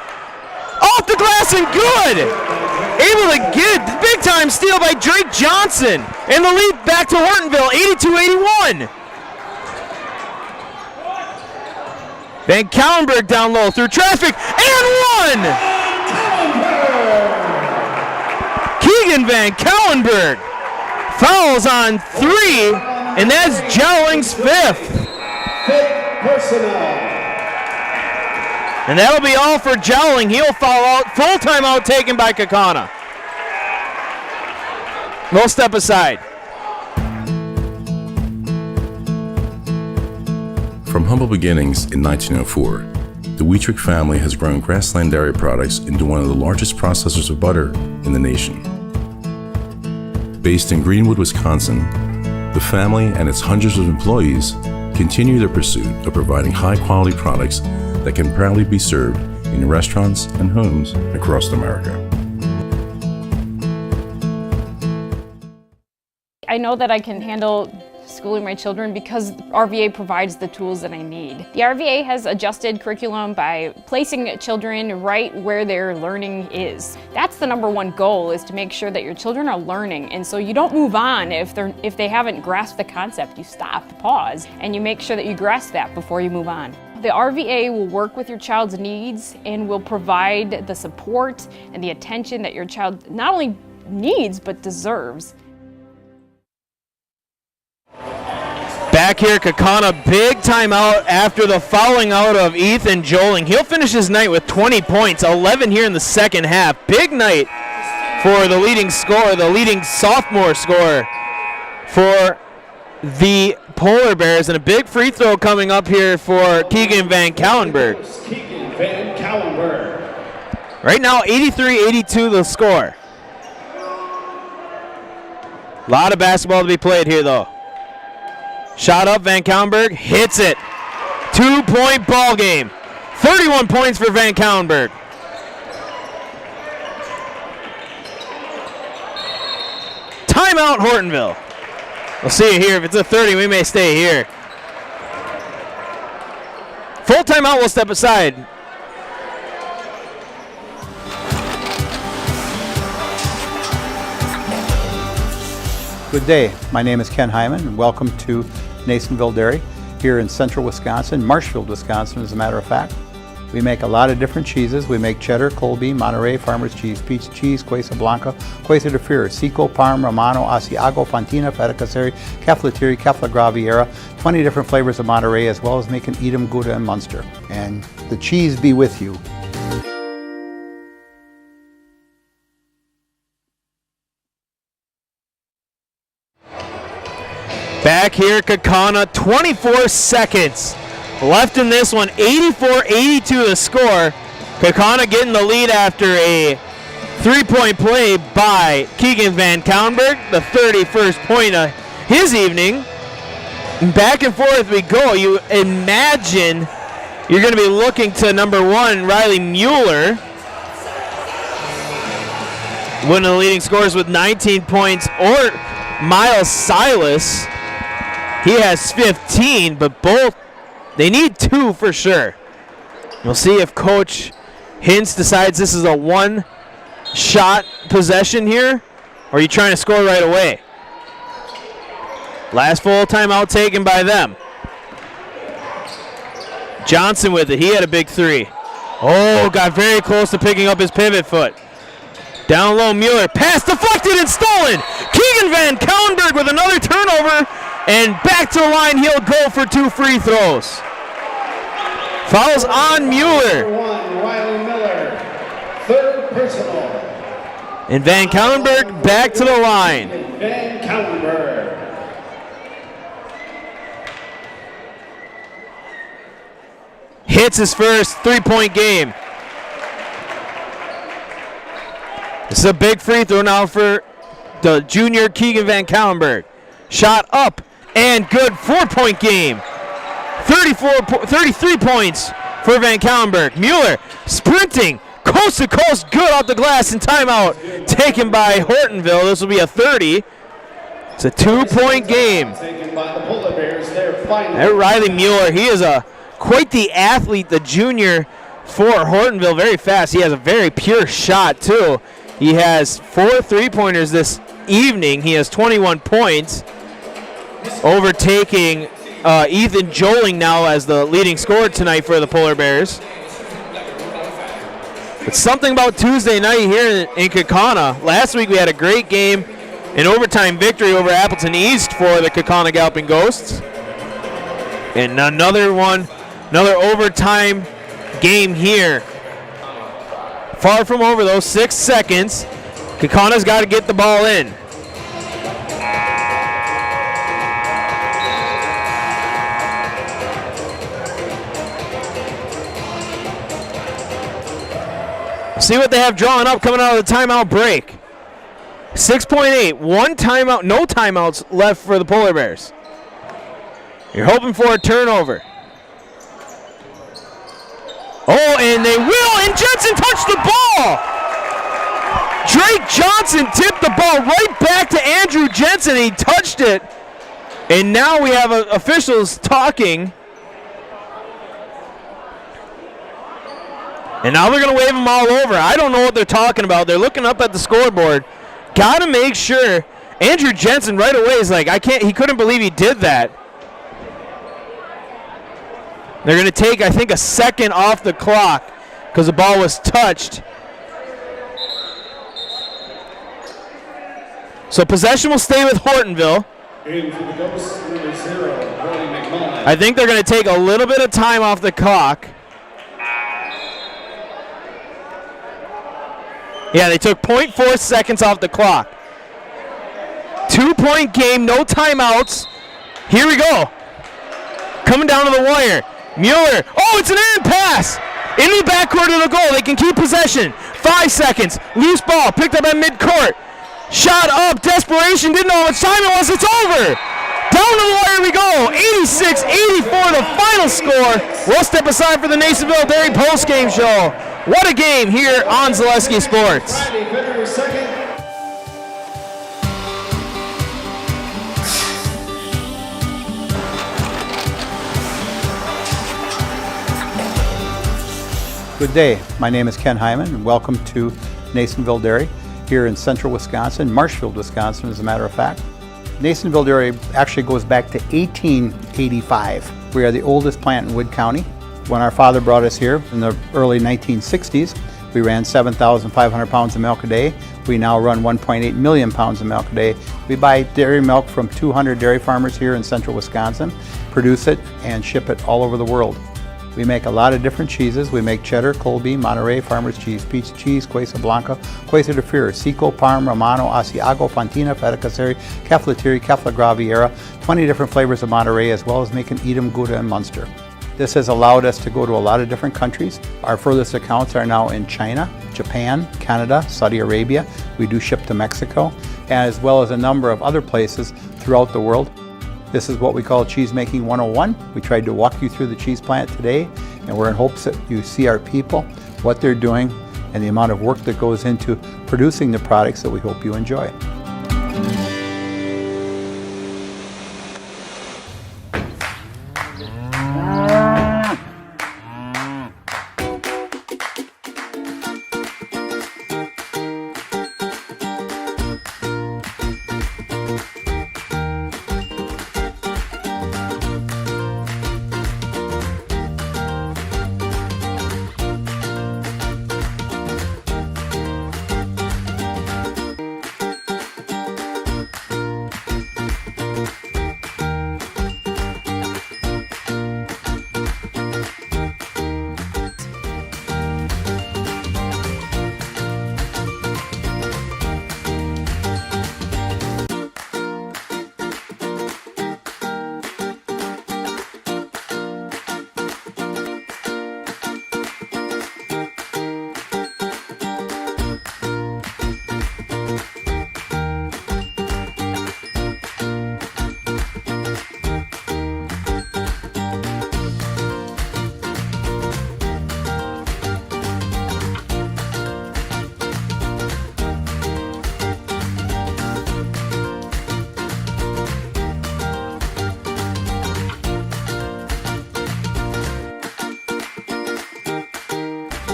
Off the glass and good! Able to get big-time steal by Drake Johnson. And the lead back to Hortonville, 82-81. Van Kauenberg down low through traffic, and one! Keegan Van Kauenberg fouls on 3, and that's Jowling's 5th. And that'll be all for Jowling. He'll foul out. Full timeout taken by Kaukauna. We'll step aside. From humble beginnings in 1904, the Wheatrick family has grown Grassland Dairy Products into one of the largest processors of butter in the nation. Based in Greenwood, Wisconsin, the family and its hundreds of employees continue their pursuit of providing high-quality products that can proudly be served in restaurants and homes across America. I know that I can handle schooling my children because RVA provides the tools that I need. The RVA has adjusted curriculum by placing children right where their learning is. That's the #1 goal, is to make sure that your children are learning, and so you don't move on if they haven't grasped the concept. You stop, pause, and you make sure that you grasp that before you move on. The RVA will work with your child's needs and will provide the support and the attention that your child not only needs but deserves. Back here, Kaukauna, big timeout after the fouling out of Ethan Joling. He'll finish his night with 20 points, 11 here in the second half. Big night for the leading scorer, the leading sophomore scorer for the Polar Bears, and a big free throw coming up here for Keegan Van Kauenberg. Keegan Van Kauenberg. Right now, 83-82 the score. A lot of basketball to be played here, though. Shot up, Van Kauenberg hits it. 2-point ball game. 31 points for Van Kauenberg. Timeout, Hortonville. We'll see it here. If it's a 30, we may stay here. Full timeout, we'll step aside. Good day. My name is Ken Hyman, and welcome to Nasonville Dairy here in central Wisconsin, Marshfield, Wisconsin, as a matter of fact. We make a lot of different cheeses. We make cheddar, Colby, Monterey, Farmer's Cheese, Peach Cheese, Quesa Blanca, Quesa de Fir, Seco, Parm, Romano, Asiago, Fontina, Feta Caseri, Caflateri, Cafla Graviera, 20 different flavors of Monterey, as well as making Edam, Gouda, and Munster. And the cheese be with you. Back here, Kaukauna, 24 seconds left in this one. 84-82 the score. Kaukauna getting the lead after a 3-point play by Keegan Van Kauenberg, the 31st point of his evening. And back and forth we go. You imagine you're going to be looking to #1, Riley Mueller, one of the leading scorers with 19 points, or Miles Silas. He has 15, but both, they need 2 for sure. We'll see if Coach Hintz decides this is a one-shot possession here, or are you trying to score right away? Last full timeout taken by them. Johnson with it. He had a big three. Oh, got very close to picking up his pivot foot. Down low, Mueller. Pass deflected and stolen. Keegan Van Kellenberg with another turnover. And back to the line, he'll go for 2 free throws. Fouls on Mueller. Riley Miller, third personal. And Van Kellenberg back to the line. Van Kellenberg. Hits his first 3-point game. This is a big free throw now for the junior Keegan Van Kellenberg. Shot up and good 4-point game. 33 points for Van Kellenberg. Mueller sprinting coast to coast, good off the glass, and timeout taken by Hortonville. This will be a 30. It's a 2-point game. That Riley Mueller, he is quite the athlete, the junior for Hortonville, very fast. He has a very pure shot too. He has 4 3-pointers this evening. He has 21 points, overtaking Ethan Joling now as the leading scorer tonight for the Polar Bears. But something about Tuesday night here in Kaukauna. Last week we had a great game, an overtime victory over Appleton East for the Kaukauna Galloping Ghosts. And another overtime game here. Far from over though, 6 seconds. Kaukana's got to get the ball in. See what they have drawn up coming out of the timeout break. 6.8, 1 timeout, no timeouts left for the Polar Bears. You're hoping for a turnover. Oh, and they will, and Jensen touched the ball. Drake Johnson tipped the ball right back to Andrew Jensen. He touched it, and now we have officials talking. And now they're going to wave them all over. I don't know what they're talking about. They're looking up at the scoreboard. Got to make sure. Andrew Jensen right away is like, he couldn't believe he did that. They're going to take, I think, a second off the clock because the ball was touched. So possession will stay with Hortonville. I think they're going to take a little bit of time off the clock. Yeah, they took 0.4 seconds off the clock. 2-point game, no timeouts. Here we go. Coming down to the wire. Mueller. Oh, it's an errant pass. In the backcourt of the goal. They can keep possession. 5 seconds. Loose ball. Picked up at midcourt. Shot up. Desperation. Didn't know how much time it was. It's over. Down to the wire we go. 86-84 the final score. We'll step aside for the Nasonville Dairy postgame show. What a game here on Zaleski Sports. Good day. My name is Ken Hyman, and welcome to Nasonville Dairy here in central Wisconsin, Marshfield, Wisconsin, as a matter of fact. Nasonville Dairy actually goes back to 1885. We are the oldest plant in Wood County. When our father brought us here in the early 1960s, we ran 7,500 pounds of milk a day. We now run 1.8 million pounds of milk a day. We buy dairy milk from 200 dairy farmers here in central Wisconsin, produce it, and ship it all over the world. We make a lot of different cheeses. We make cheddar, Colby, Monterey, Farmer's Cheese, Peach Cheese, Quesa Blanca, Quesa de Fure, Seco, Parm, Romano, Asiago, Fontina, Feta Caseri, Caflateri, Cafla Graviera, 20 different flavors of Monterey, as well as making Edam, Gouda, and Munster. This has allowed us to go to a lot of different countries. Our furthest accounts are now in China, Japan, Canada, Saudi Arabia. We do ship to Mexico, as well as a number of other places throughout the world. This is what we call Cheese Making 101. We tried to walk you through the cheese plant today, and we're in hopes that you see our people, what they're doing, and the amount of work that goes into producing the products that we hope you enjoy.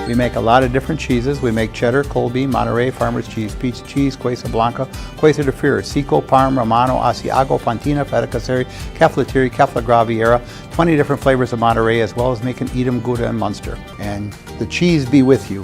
We make a lot of different cheeses. We make cheddar, Colby, Monterey, Farmer's cheese, pizza cheese, Quesa Blanca, Quesa de Fir, Seco, Parm, Romano, Asiago, Fontina, Feta Caseri, Cafetieri, Cafla Graviera, 20 different flavors of Monterey, as well as making Edam, Gouda, and Munster. And the cheese be with you.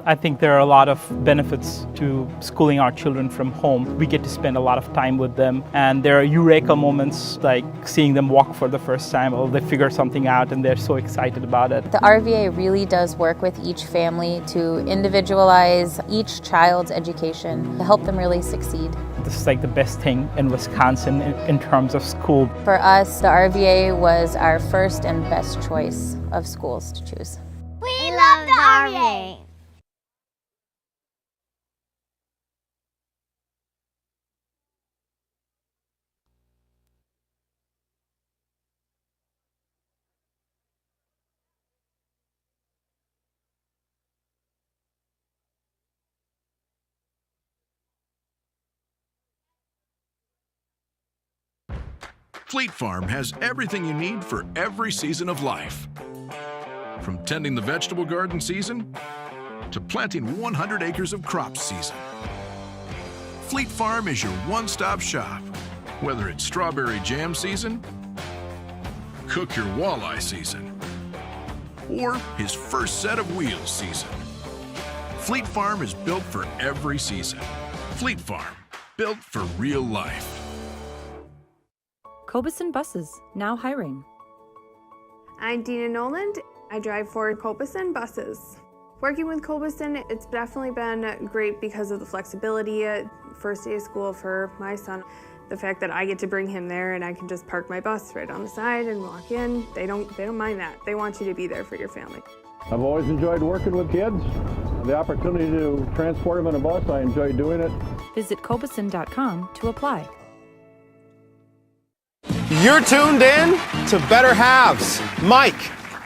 I think there are a lot of benefits to schooling our children from home. We get to spend a lot of time with them, and there are eureka moments like seeing them walk for the first time, or they figure something out and they're so excited about it. The RVA really does work with each family to individualize each child's education to help them really succeed. This is like the best thing in Wisconsin in terms of school. For us, the RVA was our first and best choice of schools to choose. We love the RVA. Fleet Farm has everything you need for every season of life. From tending the vegetable garden season to planting 100 acres of crops season. Fleet Farm is your one-stop shop. Whether it's strawberry jam season, cook your walleye season, or his first set of wheels season. Fleet Farm is built for every season. Fleet Farm, built for real life. Kaukauna Buses, now hiring. I'm Dina Noland. I drive for Kaukauna Buses. Working with Kaukauna, it's definitely been great because of the flexibility. First day of school for my son, the fact that I get to bring him there and I can just park my bus right on the side and walk in. They don't mind that. They want you to be there for your family. I've always enjoyed working with kids. The opportunity to transport them in a bus, I enjoy doing it. Visit Kaukauna.com to apply. You're tuned in to Better Halves. Mike,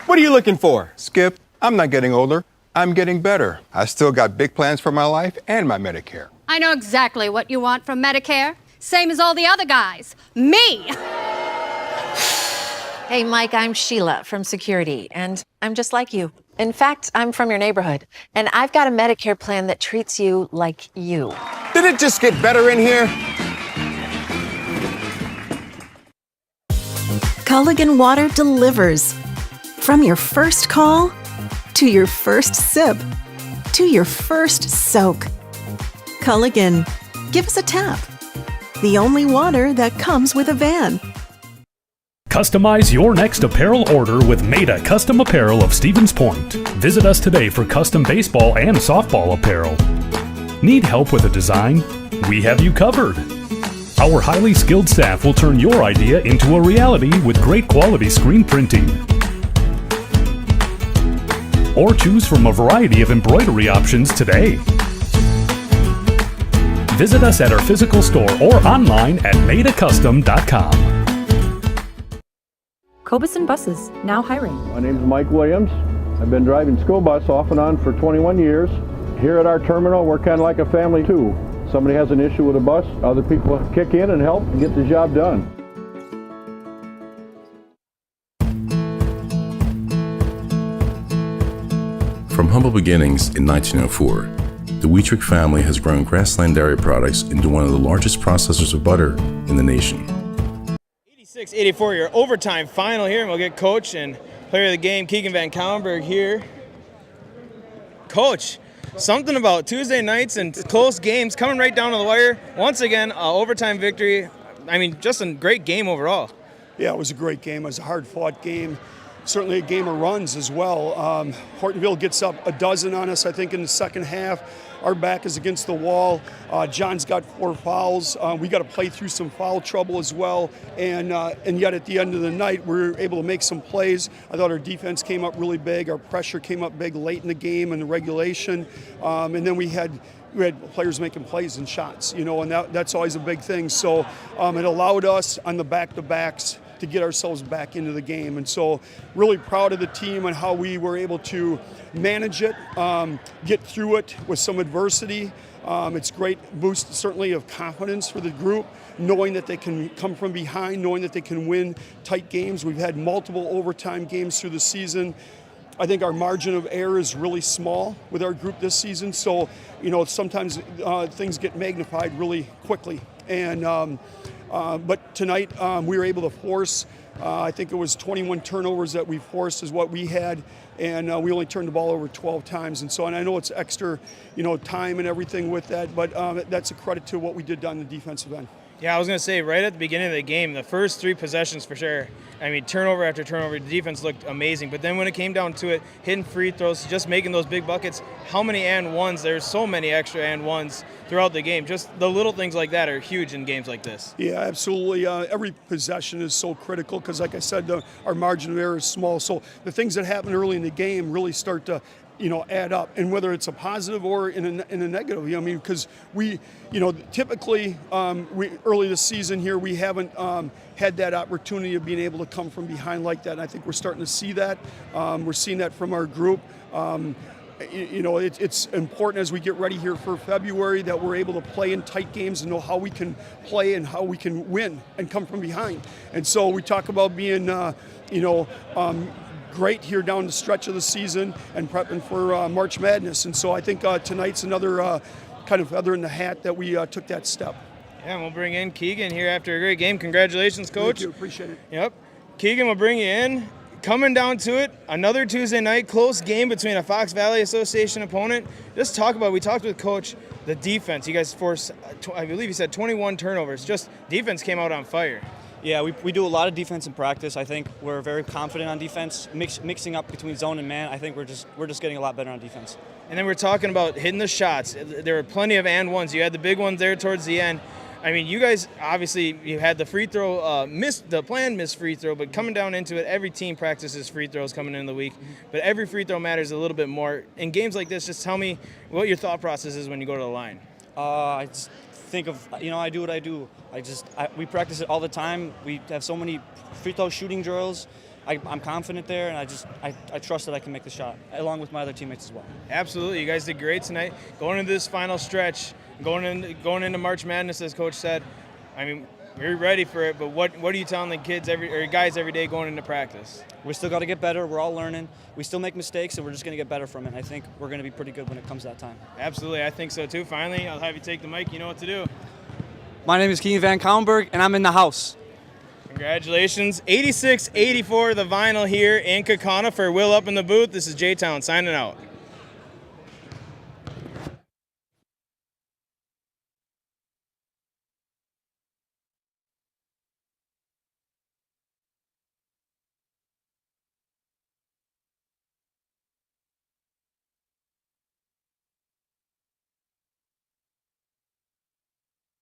what are you looking for? Skip, I'm not getting older. I'm getting better. I still got big plans for my life and my Medicare. I know exactly what you want from Medicare. Same as all the other guys. Me! Hey, Mike, I'm Sheila from Security, and I'm just like you. In fact, I'm from your neighborhood, and I've got a Medicare plan that treats you like you. Did it just get better in here? Culligan Water delivers. From your first call, to your first sip, to your first soak. Culligan, give us a tap. The only water that comes with a van. Customize your next apparel order with Maida Custom Apparel of Stevens Point. Visit us today for custom baseball and softball apparel. Need help with a design? We have you covered. Our highly skilled staff will turn your idea into a reality with great quality screen printing. Or choose from a variety of embroidery options today. Visit us at our physical store or online at maidacustom.com. Kaukauna Buses, now hiring. My name is Mike Williams. I've been driving school bus off and on for 21 years. Here at our terminal, we're kind of like a family too. Somebody has an issue with a bus, other people kick in and help and get the job done. From humble beginnings in 1904, the Wheatrick family has grown Grassland Dairy Products into one of the largest processors of butter in the nation. 86-84, your overtime final here, and we'll get Coach and player of the game, Keegan Van Kallenberg here. Coach, something about Tuesday nights and close games coming right down to the wire. Once again, overtime victory. I mean, just a great game overall. Yeah, it was a great game. It was a hard-fought game. Certainly a game of runs as well. Hortonville gets up a dozen on us, I think, in the second half. Our back is against the wall. John's got 4 fouls. We got to play through some foul trouble as well. And yet at the end of the night, we were able to make some plays. I thought our defense came up really big. Our pressure came up big late in the game and the regulation. And then we had players making plays and shots, and that's always a big thing. So it allowed us on the back-to-backs to get ourselves back into the game. And so really proud of the team and how we were able to manage it, get through it with some adversity. It's great boost certainly of confidence for the group, knowing that they can come from behind, knowing that they can win tight games. We've had multiple overtime games through the season. I think our margin of error is really small with our group this season. So, sometimes things get magnified really quickly. And but tonight we were able to force, I think it was 21 turnovers that we forced is what we had. And we only turned the ball over 12 times. And I know it's extra, time and everything with that, but that's a credit to what we did on the defensive end. Yeah, I was going to say, right at the beginning of the game, the first 3 possessions for sure, I mean, turnover after turnover, the defense looked amazing. But then when it came down to it, hitting free throws, just making those big buckets, how many and ones? There's so many extra and ones throughout the game. Just the little things like that are huge in games like this. Yeah, absolutely. Every possession is so critical because, like I said, our margin of error is small. So the things that happen early in the game really start to add up, and whether it's a positive or in a negative, because we, typically early this season here, we haven't had that opportunity of being able to come from behind like that. And I think we're starting to see that. We're seeing that from our group. It's important as we get ready here for February that we're able to play in tight games and know how we can play and how we can win and come from behind. And so we talk about being, great here down the stretch of the season and prepping for March Madness. And so I think tonight's another kind of feather in the hat that we took that step. Yeah, and we'll bring in Keegan here after a great game. Congratulations, Coach. Thank you, appreciate it. Yep. Keegan, we'll bring you in. Coming down to it, another Tuesday night, close game between a Fox Valley Association opponent. Just talk about, we talked with Coach, the defense. You guys forced, I believe he said 21 turnovers. Just defense came out on fire. Yeah, we do a lot of defense in practice. I think we're very confident on defense, mixing up between zone and man. I think we're just getting a lot better on defense. And then we're talking about hitting the shots. There were plenty of and ones. You had the big ones there towards the end. I mean, you guys obviously you had the free throw missed free throw, but coming down into it, every team practices free throws coming into the week. But every free throw matters a little bit more in games like this. Just tell me what your thought process is when you go to the line. I just think of, I do what I do. We practice it all the time. We have so many free throw shooting drills. I'm confident there, and I trust that I can make the shot, along with my other teammates as well. Absolutely. You guys did great tonight. Going into this final stretch, going into March Madness, as Coach said, I mean, we're ready for it, but what are you telling the kids guys every day going into practice? We still got to get better. We're all learning. We still make mistakes, and we're just going to get better from it. I think we're going to be pretty good when it comes to that time. Absolutely. I think so, too. Finally, I'll have you take the mic. You know what to do. My name is Keegan Van Kallenberg, and I'm in the house. Congratulations. 86-84, the vinyl here in Kaukauna. For Will up in the booth, this is J-Town signing out.